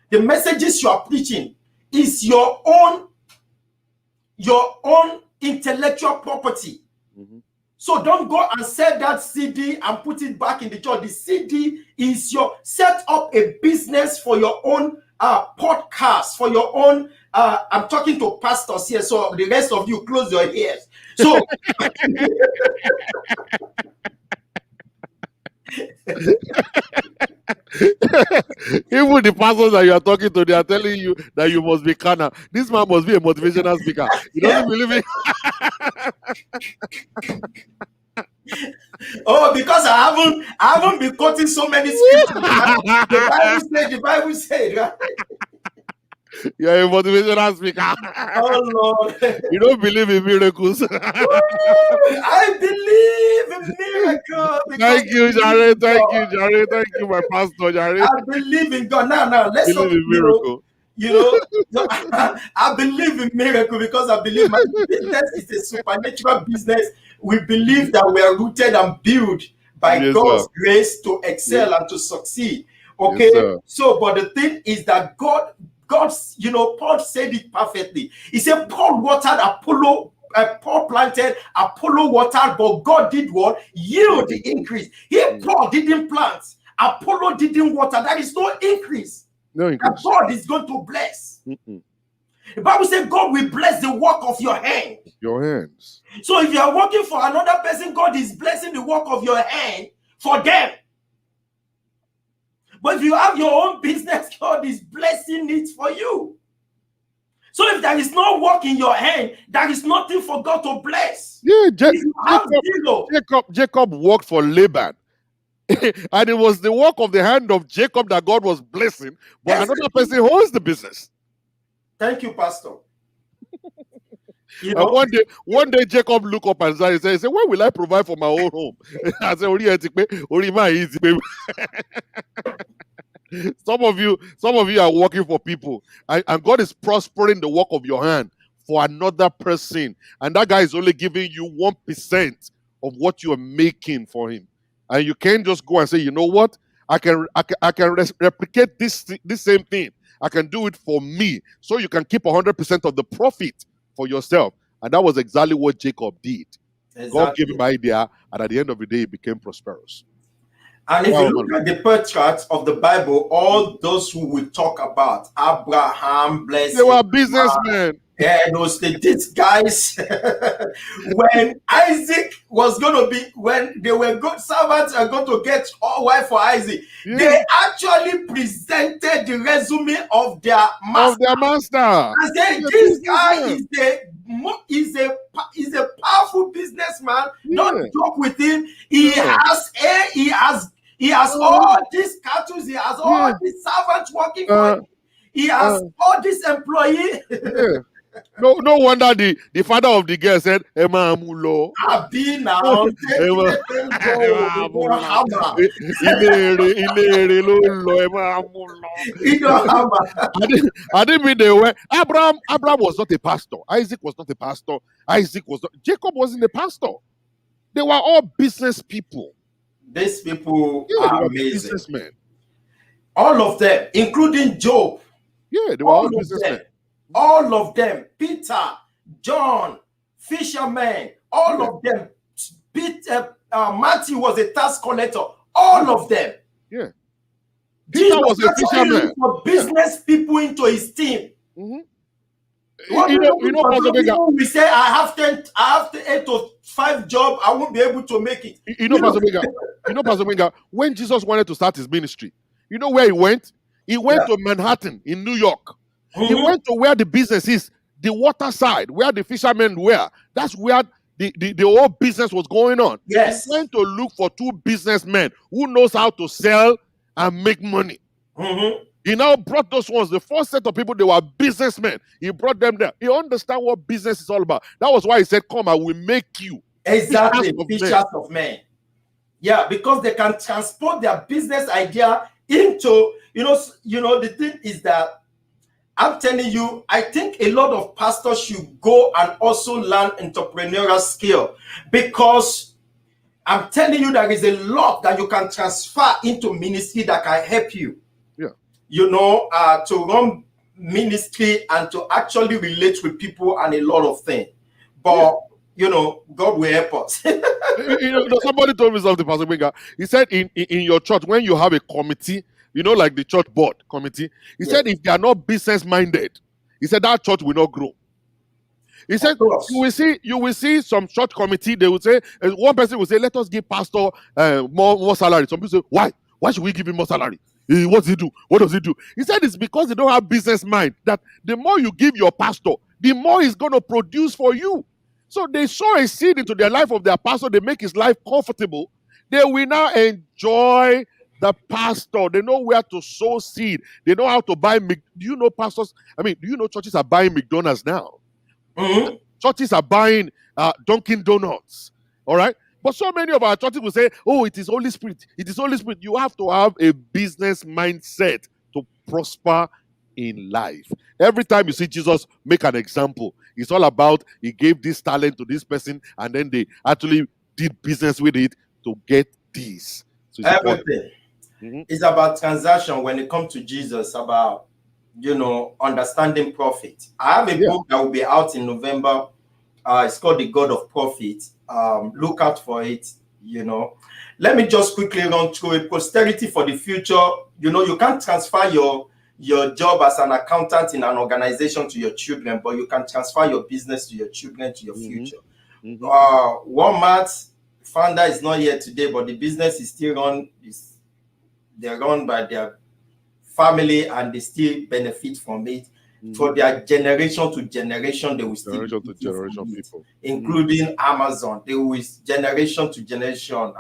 The messages you are preaching is your own intellectual property. So don't go and sell that CD and put it back in the church. The CD is your, set up a business for your own podcast, for your own, I'm talking to pastors here, so the rest of you close your ears. So even the pastors that you are talking to, they are telling you that you must be carnal. This man must be a motivational speaker. He doesn't believe it. Oh, because I haven't been quoting so many scriptures. The Bible said, right? You're a motivational speaker. Oh Lord. You don't believe in miracles. I believe in miracles. Thank you, Jared. Thank you, Jared. Thank you, my pastor, Jared. I believe in God. Now, let's believe in miracle. I believe in miracle because I believe my business is a supernatural business. We believe that we are rooted and built by God's grace to excel and to succeed. Okay, so but the thing is that God, Paul said it perfectly. He said, Paul watered, Paul planted, Apollo watered, but God did what? Yield the increase. Paul didn't plant, Apollo didn't water. There is no increase. No increase. And God is going to bless. The Bible says God will bless the work of your hand. Your hands. So if you are working for another person, God is blessing the work of your hand for them. But if you have your own business, God is blessing it for you. So if there is no work in your hand, there is nothing for God to bless. Yeah, Jacob worked for Laban. And it was the work of the hand of Jacob that God was blessing, but another person owns the business. Thank you, Pastor. And one day Jacob looked up and said, "When will I provide for my own home?" I said, Some of you are working for people, and God is prospering the work of your hand for another person, and that guy is only giving you 1% of what you are making for him. And you can't just go and say, you know what? I can replicate this same thing. I can do it for me. So you can keep 100% of the profit for yourself. And that was exactly what Jacob did. Exactly. God gave him an idea, and at the end of the day, he became prosperous. And if you look at the patriarchs of the Bible, all those who we talk about, Abraham, blessed, they were businessmen. These guys, when Isaac was going to be, when they were good servants are going to get all wife for Isaac, they actually presented the resume of their master. And said, this guy is a powerful businessman. Don't joke with him. He has all these cattle. He has all these servants working for him. He has all these employees. No wonder the father of the girl said, Emma Amulo. I didn't mean they were. Abraham was not a pastor. Isaac was not a pastor. Jacob wasn't a pastor. They were all business people. These people are amazing. Businessmen. All of them, including Job. Yeah, they were all businessmen. All of them, Peter, John, fishermen, all of them. Matthew was a tax collector. All of them. Yeah. Peter was a fisherman. For business people into his team. We say I have 8 to 5 jobs. I won't be able to make it. Pastor Winga, when Jesus wanted to start his ministry, you know where he went? He went to Manhattan in New York. He went to where the business is, the water side, where the fishermen were. That's where the whole business was going on. Yes. He went to look for two businessmen who knows how to sell and make money. Mm-hmm. He now brought those ones. The first set of people, they were businessmen. He brought them there. He understand what business is all about. That was why he said, "Come, I will make you Exactly, fishers fishers of men." Yeah, because they can transport their business idea into, the thing is that I'm telling you, I think a lot of pastors should go and also learn entrepreneurial skill, because I'm telling you, there is a lot that you can transfer into ministry that can help you. Yeah. To run ministry and to actually relate with people and a lot of things. But God will help us. Somebody told me something, Pastor Benga. He said in your church, when you have a committee, like the church board committee, he said if they are not business minded, he said that church will not grow. He said you will see some church committee, they will say, one person will say, let us give pastor more salary. Some people say, why should we give him more salary? What does he do? What does he do? He said it's because they don't have business mind, that the more you give your pastor, the more he's going to produce for you. So they sow a seed into their life of their pastor. They make his life comfortable. They will now enjoy the pastor. They know where to sow seed. They know how to buy. Do you know pastors? Do you know churches are buying McDonald's now? Mm-hmm. Churches are buying Dunkin' Donuts. All right. But so many of our churches will say, oh, it is Holy Spirit. It is Holy Spirit. You have to have a business mindset to prosper in life. Every time you see Jesus make an example, it's all about he gave this talent to this person and then they actually did business with it to get this. So everything is about transaction when it comes to Jesus, about understanding profit. I have a book that will be out in November. It's called The God of Profit. Look out for it. Let me just quickly run through it. Posterity for the future. You can't transfer your job as an accountant in an organization to your children, but you can transfer your business to your children, to your future. Walmart founder is not here today, but the business is still run. They're run by their family and they still benefit from it. For their generation to generation, they will still people, including Amazon. They will generation to generation.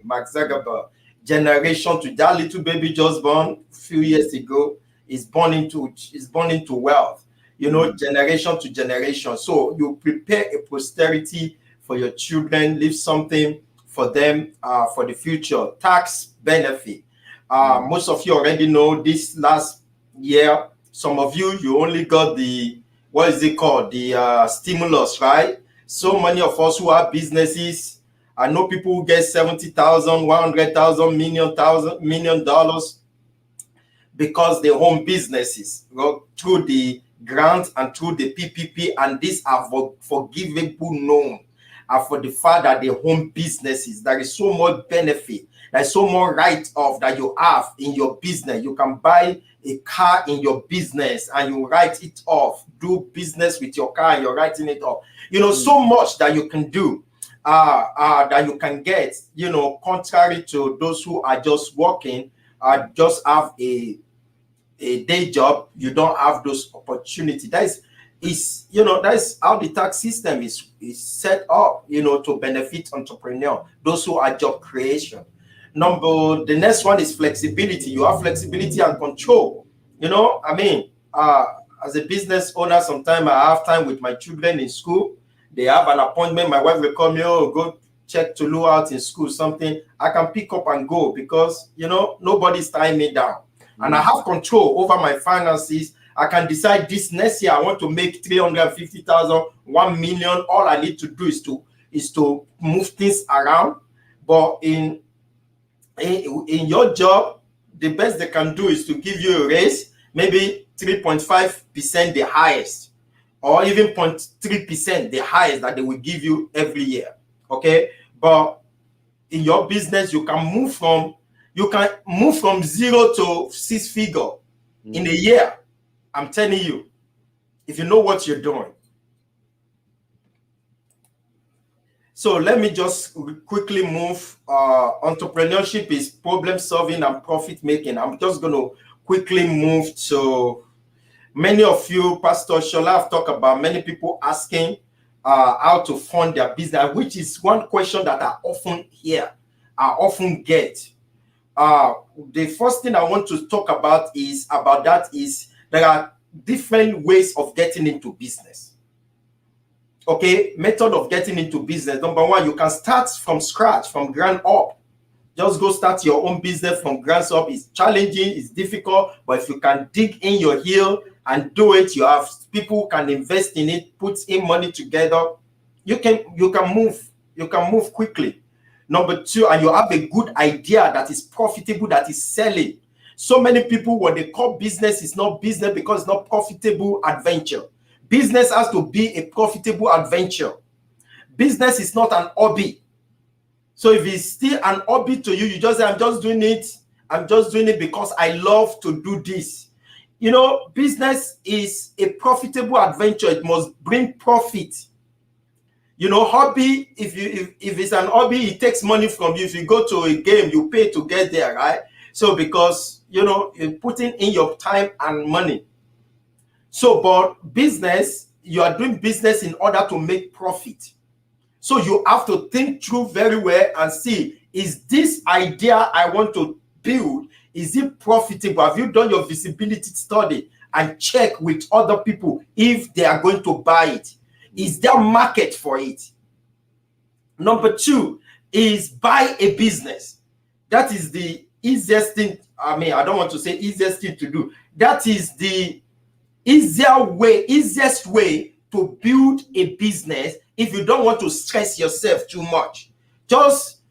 Mark Zuckerberg, generation to that little baby just born a few years ago is born into wealth. Generation to generation. So you prepare a posterity for your children, leave something for them for the future. Tax benefit. Most of you already know this last year. Some of you only got the, what is it called? The stimulus, right? So many of us who have businesses, I know people who get $70,000, $100,000, million dollars because they own businesses through the grant and through the PPP, and these are forgivable loan. For the fact that they own businesses, there is so much benefit. There's so much write-off that you have in your business. You can buy a car in your business and you write it off. Do business with your car and you're writing it off. So much that you can do, that you can get, contrary to those who are just working, just have a day job. You don't have those opportunities. That is how the tax system is set up, to benefit entrepreneurs, those who are job creation. The next one is flexibility. You have flexibility and control. As a business owner, sometimes I have time with my children in school. They have an appointment. My wife will call me, oh, go check Tulu out in school, something. I can pick up and go because, nobody's tying me down. And I have control over my finances. I can decide this next year I want to make 350,000, 1 million. All I need to do is to move things around. But in your job, the best they can do is to give you a raise, maybe 3.5% the highest, or even 0.3% the highest that they will give you every year. Okay, but in your business, you can move from 0 to 6 figure in a year. I'm telling you, if you know what you're doing. So let me just quickly move. Entrepreneurship is problem solving and profit making. I'm just going to quickly move to many of you. Pastor Shola have talked about many people asking how to fund their business, which is one question that I often hear, I often get. The first thing I want to talk about is there are different ways of getting into business. Okay, method of getting into business. Number one, you can start from scratch, from ground up. Just go start your own business from ground up. It's challenging, it's difficult, but if you can dig in your heel and do it, you have people who can invest in it, put in money together. You can move quickly. Number two, and you have a good idea that is profitable, that is selling. So many people, what they call business is not business because it's not profitable adventure. Business has to be a profitable adventure. Business is not an hobby. So if it's still an hobby to you, you just say, I'm just doing it because I love to do this. You know, business is a profitable adventure. It must bring profit. You know, hobby, if it's an hobby, it takes money from you. If you go to a game, you pay to get there, right? So because, you know, you're putting in your time and money. So, but business, you are doing business in order to make profit. So you have to think through very well and see, is this idea I want to build, is it profitable? Have you done your visibility study and check with other people if they are going to buy it? Is there market for it? Number two is buy a business. That is the easiest thing. I mean, I don't want to say easiest thing to do. That is the easiest way to build a business if you don't want to stress yourself too much. Just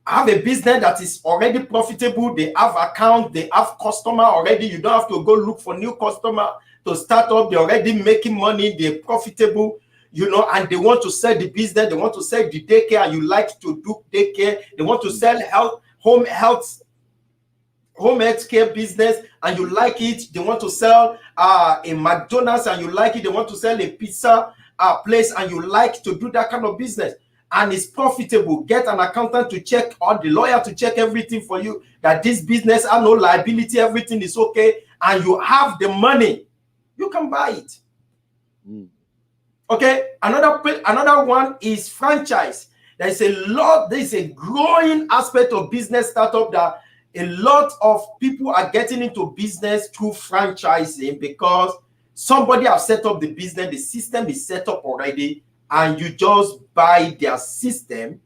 have a business that is already profitable. They have account, they have customer already. You don't have to go look for new customer to start up. They're already making money, they're profitable, you know, and they want to sell the business, they want to sell the daycare, and you like to do daycare. They want to sell home health care business, and you like it. They want to sell a McDonald's, and you like it. They want to sell a pizza place, and you like to do that kind of business, and it's profitable. Get an accountant to check, or the lawyer to check everything for you, that this business has no liability, everything is okay, and you have the money, you can buy it. Okay, another one is franchise. There's a growing aspect of business startup that a lot of people are getting into business through franchising, because somebody has set up the business, the system is set up already, and you just buy their system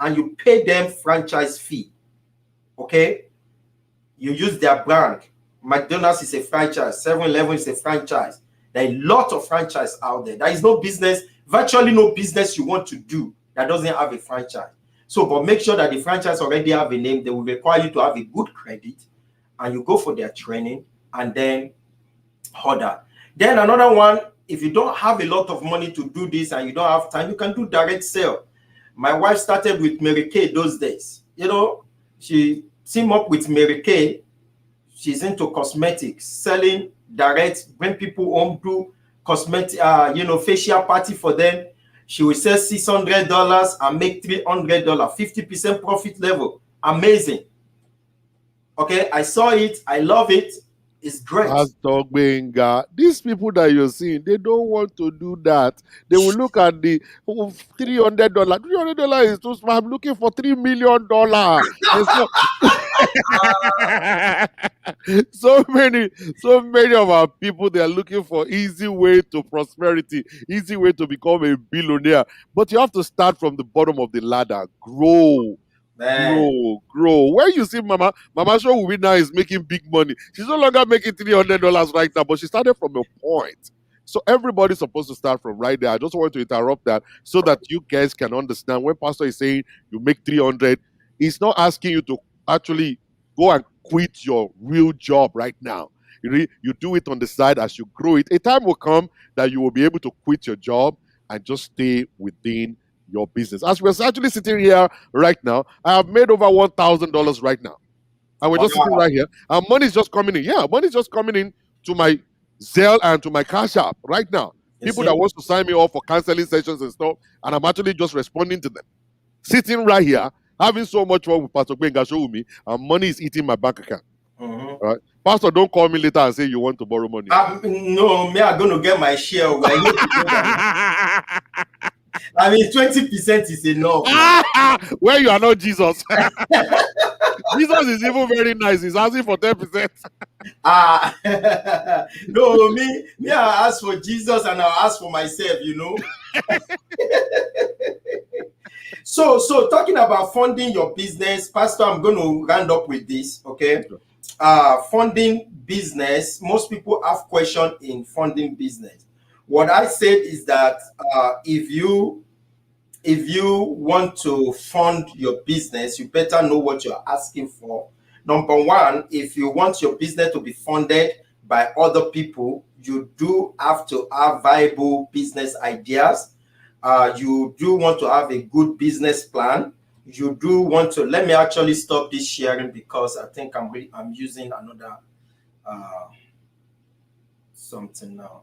and you pay them franchise fee. Okay, you use their brand. McDonald's is a franchise, 7-Eleven is a franchise. There are a lot of franchise out there. There is no business, virtually no business you want to do that doesn't have a franchise. So, but make sure that the franchise already have a name. They will require you to have a good credit, and you go for their training and then order. Then another one, if you don't have a lot of money to do this and you don't have time, you can do direct sale. My wife started with Mary Kay those days. You know, she teamed up with Mary Kay. She's into cosmetics, selling direct, when people home, do cosmetic, facial party for them. She will sell $600 and make $300, 50% profit level. Amazing. Okay, I saw it. I love it. It's great. Pastor Benga, these people that you're seeing, they don't want to do that. They will look at the $300. $300 is too small. I'm looking for $3 million. So many of our people, they are looking for easy way to prosperity, easy way to become a billionaire. But you have to start from the bottom of the ladder. Grow. Grow. Where you see Mama Showunmi now is making big money. She's no longer making $300 right now, but she started from a point. So everybody's supposed to start from right there. I just want to interrupt that so that you guys can understand. When Pastor is saying you make 300, he's not asking you to actually go and quit your real job right now. You do it on the side as you grow it. A time will come that you will be able to quit your job and just stay within your business. As we're actually sitting here right now, I have made over $1,000 right now. And we're just sitting right here. And money is just coming in. Yeah, money is just coming in to my Zelle and to my Cash App right now. People that wants to sign me up for counseling sessions and stuff, and I'm actually just responding to them. Sitting right here, having so much fun with Pastor Benga Showunmi, and money is eating my bank account. Right? Pastor, don't call me later and say you want to borrow money. No, me, I'm going to get my share. I mean, 20% is enough. Where you are not Jesus. Jesus is even very nice. He's asking for 10%. No, me, I ask for Jesus and I'll ask for myself, you know. So talking about funding your business, Pastor, I'm going to round up with this, okay? Funding business, most people have questions in funding business. What I said is that if you want to fund your business, you better know what you're asking for. Number one, if you want your business to be funded by other people, you do have to have viable business ideas. You do want to have a good business plan. You do want to, let me actually stop this sharing because I think I'm using another something now.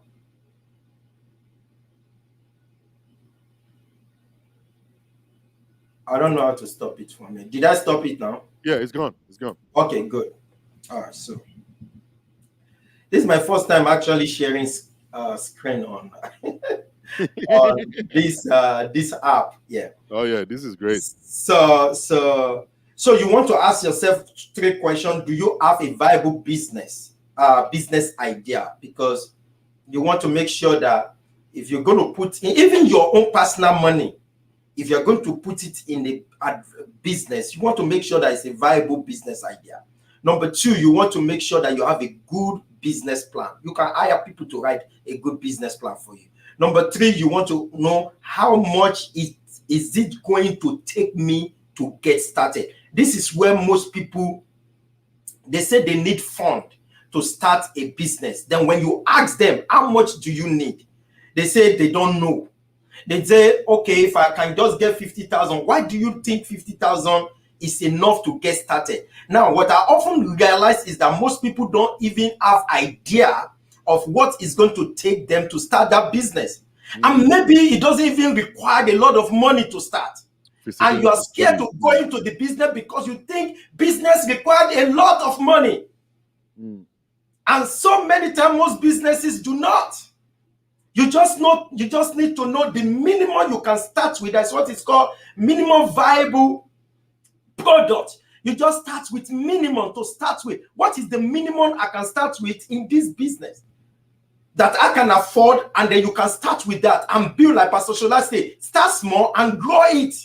I don't know how to stop it for me. Did I stop it now? Yeah, it's gone. It's gone. Okay, good. All right, so this is my first time actually sharing screen on this app. Yeah. Oh yeah, this is great. So you want to ask yourself 3 questions. Do you have a viable business idea? Because you want to make sure that if you're going to put in even your own personal money, if you're going to put it in a business, you want to make sure that it's a viable business idea. Number 2, you want to make sure that you have a good business plan. You can hire people to write a good business plan for you. Number 3, you want to know how much is it going to take me to get started. This is where most people, they say they need fund to start a business. Then when you ask them, how much do you need? They say they don't know. They say, okay, if I can just get 50,000, why do you think 50,000 is enough to get started? Now, what I often realize is that most people don't even have idea of what is going to take them to start that business. And maybe it doesn't even require a lot of money to start. And you are scared to go into the business because you think business requires a lot of money. And so many times most businesses do not. You just need to know the minimum you can start with. That's what it's called, minimum viable product. You just start with minimum to start with. What is the minimum I can start with in this business that I can afford? And then you can start with that and build, like Pastor Showunmi said, start small and grow it.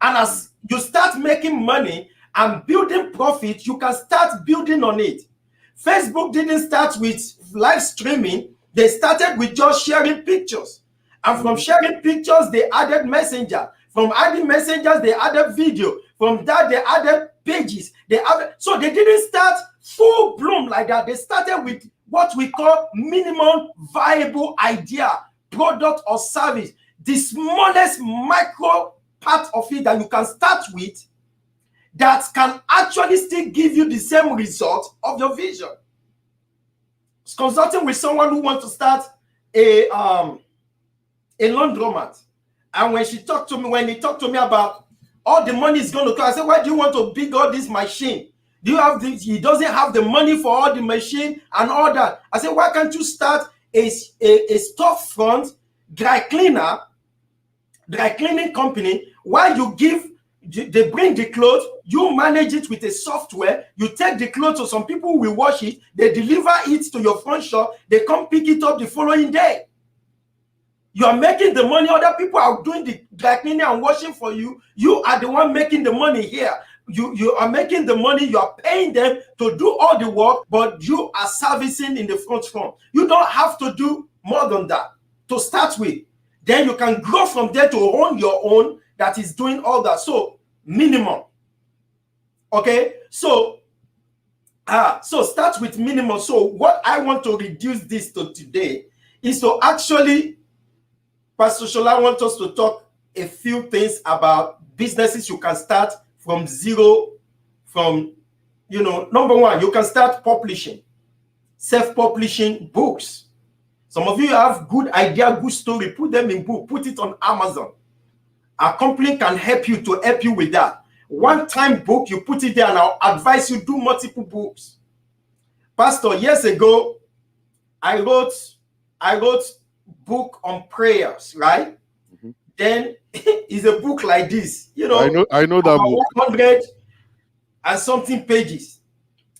And as you start making money and building profit, you can start building on it. Facebook didn't start with live streaming. They started with just sharing pictures. And from sharing pictures, they added messenger. From adding messengers, they added video. From that, they added pages. So they didn't start full bloom like that. They started with what we call minimum viable idea, product or service. The smallest micro part of it that you can start with that can actually still give you the same result of your vision. Consulting with someone who wants to start a laundromat, and when he talked to me about all the money is going to cost, I said, why do you want to build all this machine? Do you have he doesn't have the money for all the machine and all that. I said, why can't you start a storefront dry cleaning company? While you give, they bring the clothes, you manage it with a software, you take the clothes to some people who will wash it, they deliver it to your front shop, they come pick it up the following day. You are making the money, other people are doing the dry cleaning and washing for you. You are the one making the money here. You are making the money, you are paying them to do all the work, but you are servicing in the front. You don't have to do more than that to start with. Then you can grow from there to own your own that is doing all that. So minimum. Okay, so start with minimum. So what I want to reduce this to today is to actually, Pastor Showunmi wants us to talk a few things about businesses you can start from zero. From, number one, you can start publishing, self-publishing books. Some of you have good idea, good story, put them in book, put it on Amazon. A company can help you with that. One-time book, you put it there, and I'll advise you do multiple books. Pastor, years ago, I wrote book on prayers, right? Then it's a book like this, you know. I know that book. 100 and something pages.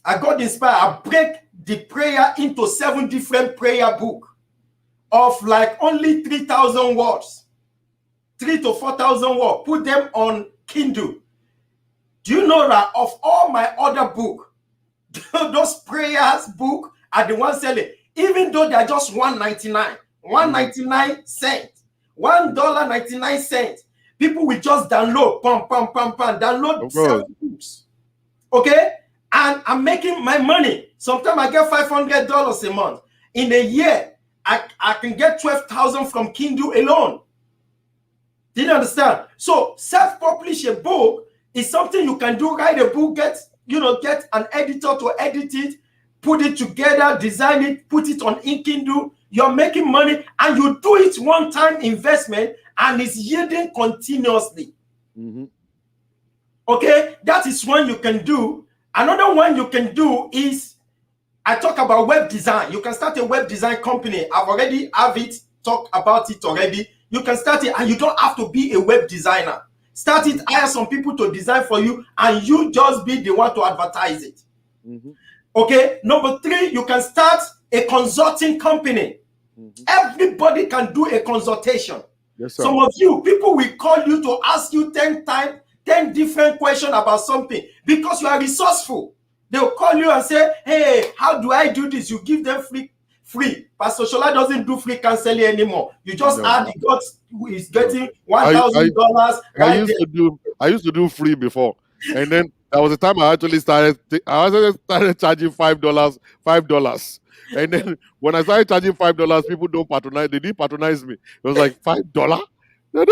I got inspired. I break the prayer into 7 different prayer book of like only 3,000 words, 3,000 to 4,000 words. Put them on Kindle. Do you know that of all my other book, those prayers book are the ones selling, even though they're just $1.99, 1.99 cents, $1.99. People will just download, download 7 books. Okay, and I'm making my money. Sometimes I get $500 a month. In a year, I can get 12,000 from Kindle alone. Did you understand? So self-publish a book is something you can do. Write a book, get an editor to edit it, put it together, design it, put it on Kindle. You're making money, and you do it one-time investment, and it's yielding continuously. Okay, that is one you can do. Another one you can do is, I talk about web design. You can start a web design company. I've already talk about it already. You can start it, and you don't have to be a web designer. Start it, hire some people to design for you, and you just be the one to advertise it. Okay, number 3, you can start a consulting company. Everybody can do a consultation. Yes, sir. Some of you, people will call you to ask you 10 different questions about something because you are resourceful. They'll call you and say, hey, how do I do this? You give them free. Pastor Shola doesn't do free counseling anymore. You just add the God who is getting $1,000. I used to do free before, and then there was a time I actually started charging $5, and then when I started charging $5, people don't patronize. They didn't patronize me. It was like $5. No,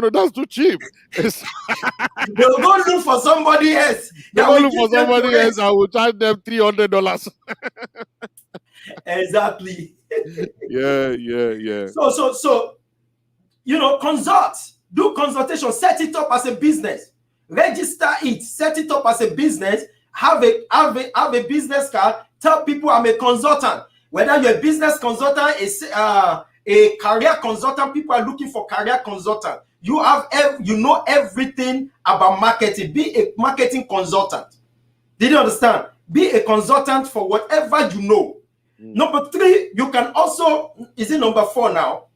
that's too cheap. They'll go look for somebody else. I will charge them $300. Exactly. Yeah. So consult, do consultation, set it up as a business, register it, set it up as a business, have a business card, tell people I'm a consultant. Whether you're a business consultant, a career consultant, people are looking for career consultant. You know everything about marketing. Be a marketing consultant. Did you understand? Be a consultant for whatever you know. Number 3, you can also, is it number 4 now?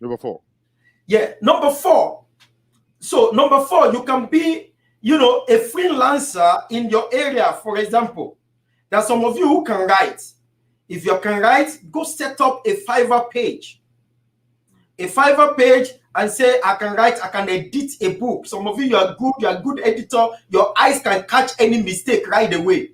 Number 4. Yeah, number 4. So number 4, you can be, a freelancer in your area. For example, there are some of you who can write. If you can write, go set up a Fiverr page. A Fiverr page and say, I can write, I can edit a book. Some of you're a good editor. Your eyes can catch any mistake right away.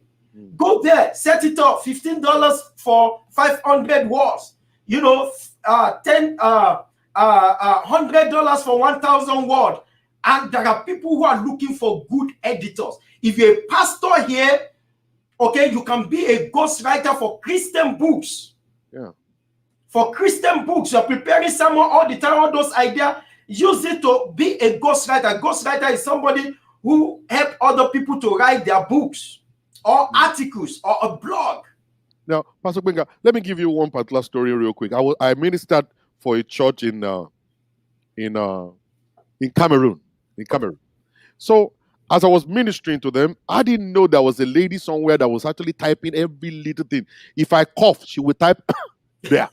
Go there, set it up, $15 for 500 words. $100 for 1,000 words. And there are people who are looking for good editors. If you're a pastor here, okay, you can be a ghostwriter for Christian books. Yeah. For Christian books, you're preparing someone all the time, all those ideas. Use it to be a ghostwriter. Ghostwriter is somebody who help other people to write their books or articles or a blog. Now, Pastor Benga, let me give you one particular story real quick. I ministered for a church in Cameroon. So as I was ministering to them, I didn't know there was a lady somewhere that was actually typing every little thing. If I cough, she would type there.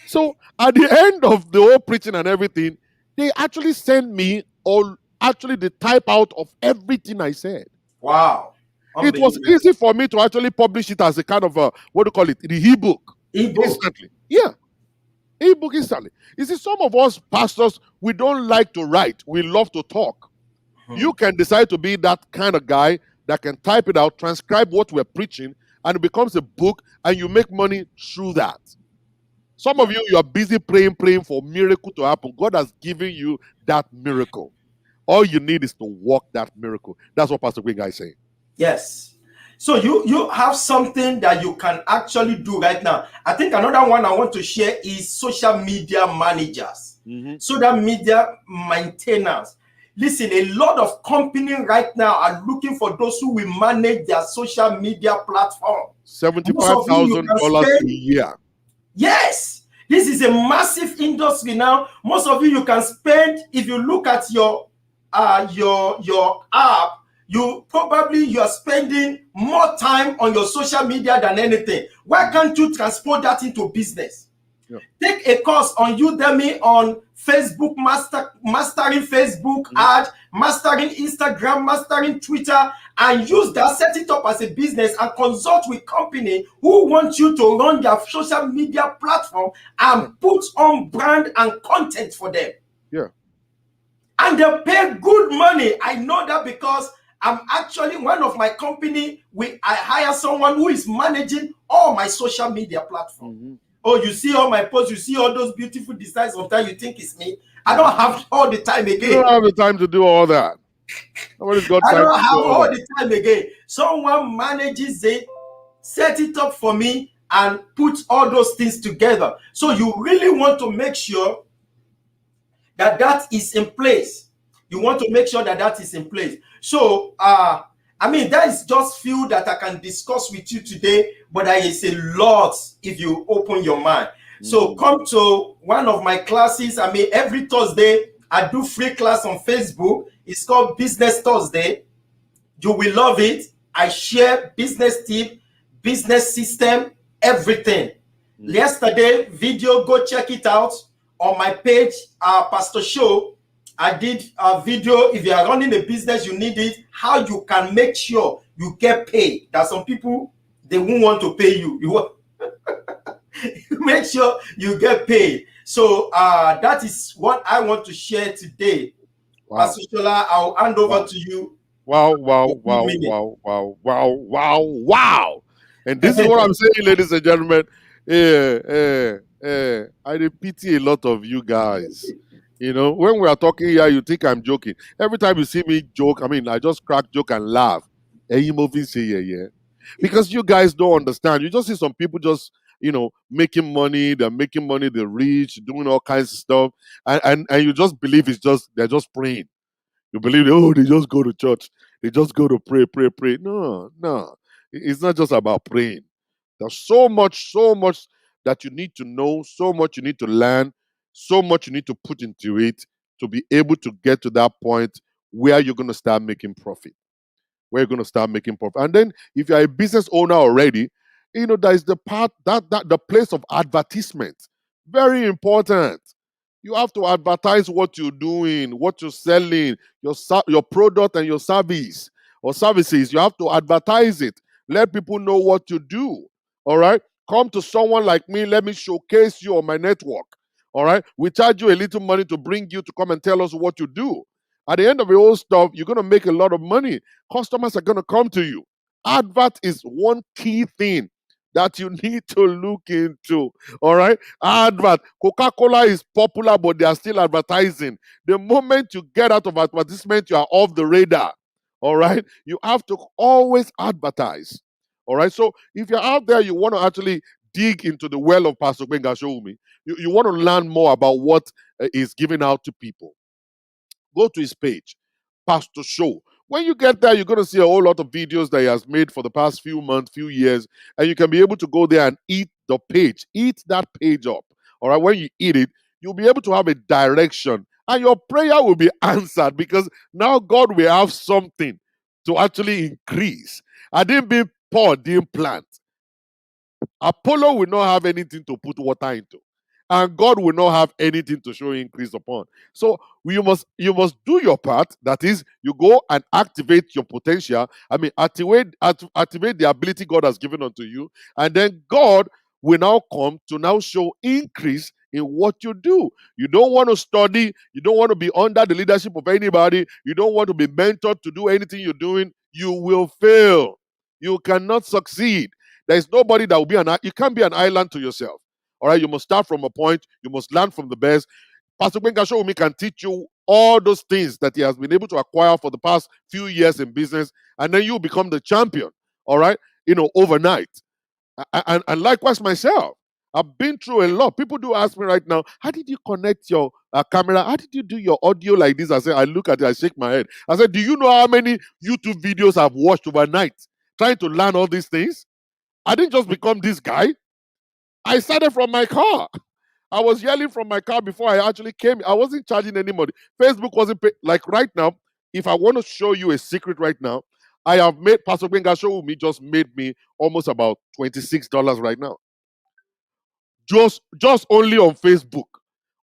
So at the end of the whole preaching and everything, they actually sent me the type out of everything I said. Wow. It was easy for me to actually publish it as a kind of the ebook. Instantly. Yeah. Ebook instantly. You see, some of us pastors, we don't like to write. We love to talk. You can decide to be that kind of guy that can type it out, transcribe what we're preaching, and it becomes a book, and you make money through that. Some of you are busy praying for miracle to happen. God has given you that miracle. All you need is to walk that miracle. That's what Pastor Green is saying. Yes. So you have something that you can actually do right now. I think another one I want to share is social media managers, social media maintainers. Listen, a lot of companies right now are looking for those who will manage their social media platform. $75,000 a year. Yes. This is a massive industry now. Most of you can spend, if you look at your app, you are spending more time on your social media than anything. Why can't you transport that into business? Yeah. Take a course on Udemy on Facebook, mastering Facebook ad, mastering Instagram, mastering Twitter, and use that, set it up as a business and consult with company who want you to run their social media platform and put on brand and content for them. Yeah. And they pay good money. I know that because I'm actually one of my company. I hire someone who is managing all my social media platform. Oh, you see all my posts, you see all those beautiful designs. Sometimes you think it's me. I don't have all the time again. You don't have the time to do all that. Nobody's got time. I don't have all the time again. Someone manages it, set it up for me, and put all those things together. So you really want to make sure that that is in place. You want to make sure that that is in place. So, I mean, that is just few that I can discuss with you today, but there is a lot if you open your mind. So come to one of my classes. I mean, every Thursday, I do free class on Facebook. It's called Business Thursday. You will love it. I share business tip, business system, everything. Yesterday, video, go check it out on my page, Pastor Show. I did a video. If you are running a business, you need it. How you can make sure you get paid. There are some people, they won't want to pay you. You want make sure you get paid. So that is what I want to share today. Wow. Pastor Shola, I'll hand over to you. Wow. And this is what I'm saying, ladies and gentlemen. I pity a lot of you guys. You know, when we are talking here, you think I'm joking. Every time you see me joke, I mean, I just crack joke and laugh. Because you guys don't understand. You just see some people just, you know, making money, they're rich, doing all kinds of stuff. And you just believe they're just praying. You believe, they just go to church. They just go to pray. No. It's not just about praying. There's so much that you need to know, so much you need to learn, so much you need to put into it to be able to get to that point where you're going to start making profit. And then if you're a business owner already, you know, there's the part that the place of advertisement. Very important. You have to advertise what you're doing, what you're selling, your product and your service or services. You have to advertise it. Let people know what you do. All right? Come to someone like me. Let me showcase you on my network. All right? We charge you a little money to bring you to come and tell us what you do. At the end of the whole stuff, you're going to make a lot of money. Customers are going to come to you. Advert is one key thing that you need to look into. All right? Advert. Coca-Cola is popular, but they are still advertising. The moment you get out of advertisement, you are off the radar. All right? You have to always advertise. All right? So if you're out there, you want to actually dig into the well of Pastor Showunmi. You want to learn more about what is given out to people. Go to his page, Pastor Show. When you get there, you're going to see a whole lot of videos that he has made for the past few months, few years, and you can be able to go there and eat the page. Eat that page up. All right, when you eat it, you'll be able to have a direction, and your prayer will be answered because now God will have something to actually increase. I didn't be Paul didn't plant. Apollo will not have anything to put water into. And God will not have anything to show increase upon. So you must do your part. That is, you go and activate your potential. I mean, activate the ability God has given unto you, and then God will now come to now show increase in what you do. You don't want to study. You don't want to be under the leadership of anybody. You don't want to be mentored to do anything you're doing. You will fail. You cannot succeed. There is nobody that will be you can't be an island to yourself. All right, you must start from a point. You must learn from the best. Pastor Showunmi can teach you all those things that he has been able to acquire for the past few years in business, and then you become the champion. All right, overnight. And likewise myself. I've been through a lot. People do ask me right now, how did you connect your camera? How did you do your audio like this? I look at it, I shake my head. I said, do you know how many YouTube videos I've watched overnight trying to learn all these things? I didn't just become this guy. I started from my car. I was yelling from my car before I actually came. I wasn't charging any money. Facebook wasn't pay. Like right now, if I want to show you a secret right now, I have made Pastor Showunmi just made me almost about $26 right now. Just only on Facebook.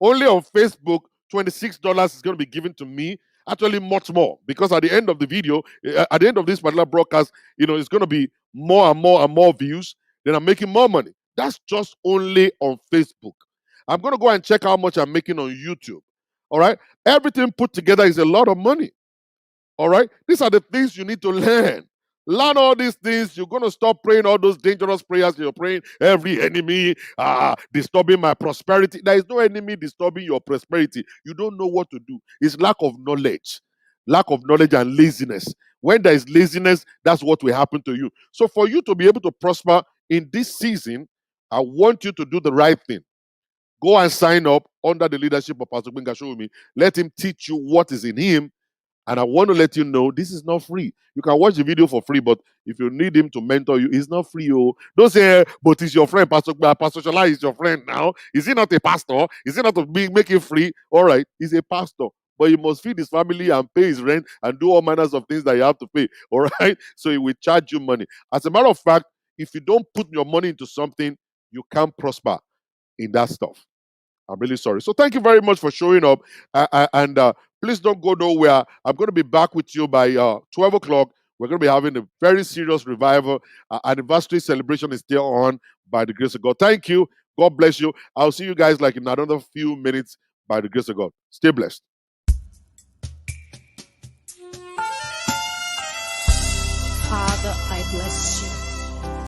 Only on Facebook, $26 is going to be given to me. Actually, much more, because at the end of the video, at the end of this particular broadcast, it's going to be more and more and more views. Then I'm making more money. That's just only on Facebook. I'm going to go and check how much I'm making on YouTube. All right. Everything put together is a lot of money. All right. These are the things you need to learn. Learn all these things. You're going to stop praying all those dangerous prayers you're praying. Every enemy disturbing my prosperity. There is no enemy disturbing your prosperity. You don't know what to do. It's lack of knowledge. Lack of knowledge and laziness. When there is laziness, that's what will happen to you. So for you to be able to prosper in this season, I want you to do the right thing. Go and sign up under the leadership of Pastor Showunmi. Let him teach you what is in him. And I want to let you know, this is not free. You can watch the video for free, but if you need him to mentor you, it's not free. Oh, don't say, but he's your friend. Pastor Shola is your friend now. Is he not a pastor? Is he not to make it free? All right, he's a pastor, but he must feed his family and pay his rent and do all manners of things that you have to pay. All right, so he will charge you money. As a matter of fact, if you don't put your money into something, you can't prosper in that stuff. I'm really sorry. So thank you very much for showing up. And please don't go nowhere. I'm going to be back with you by 12 o'clock. We're going to be having a very serious revival. Anniversary celebration is still on by the grace of God. Thank you. God bless you. I'll see you guys like in another few minutes by the grace of God. Stay blessed. Father, I bless you.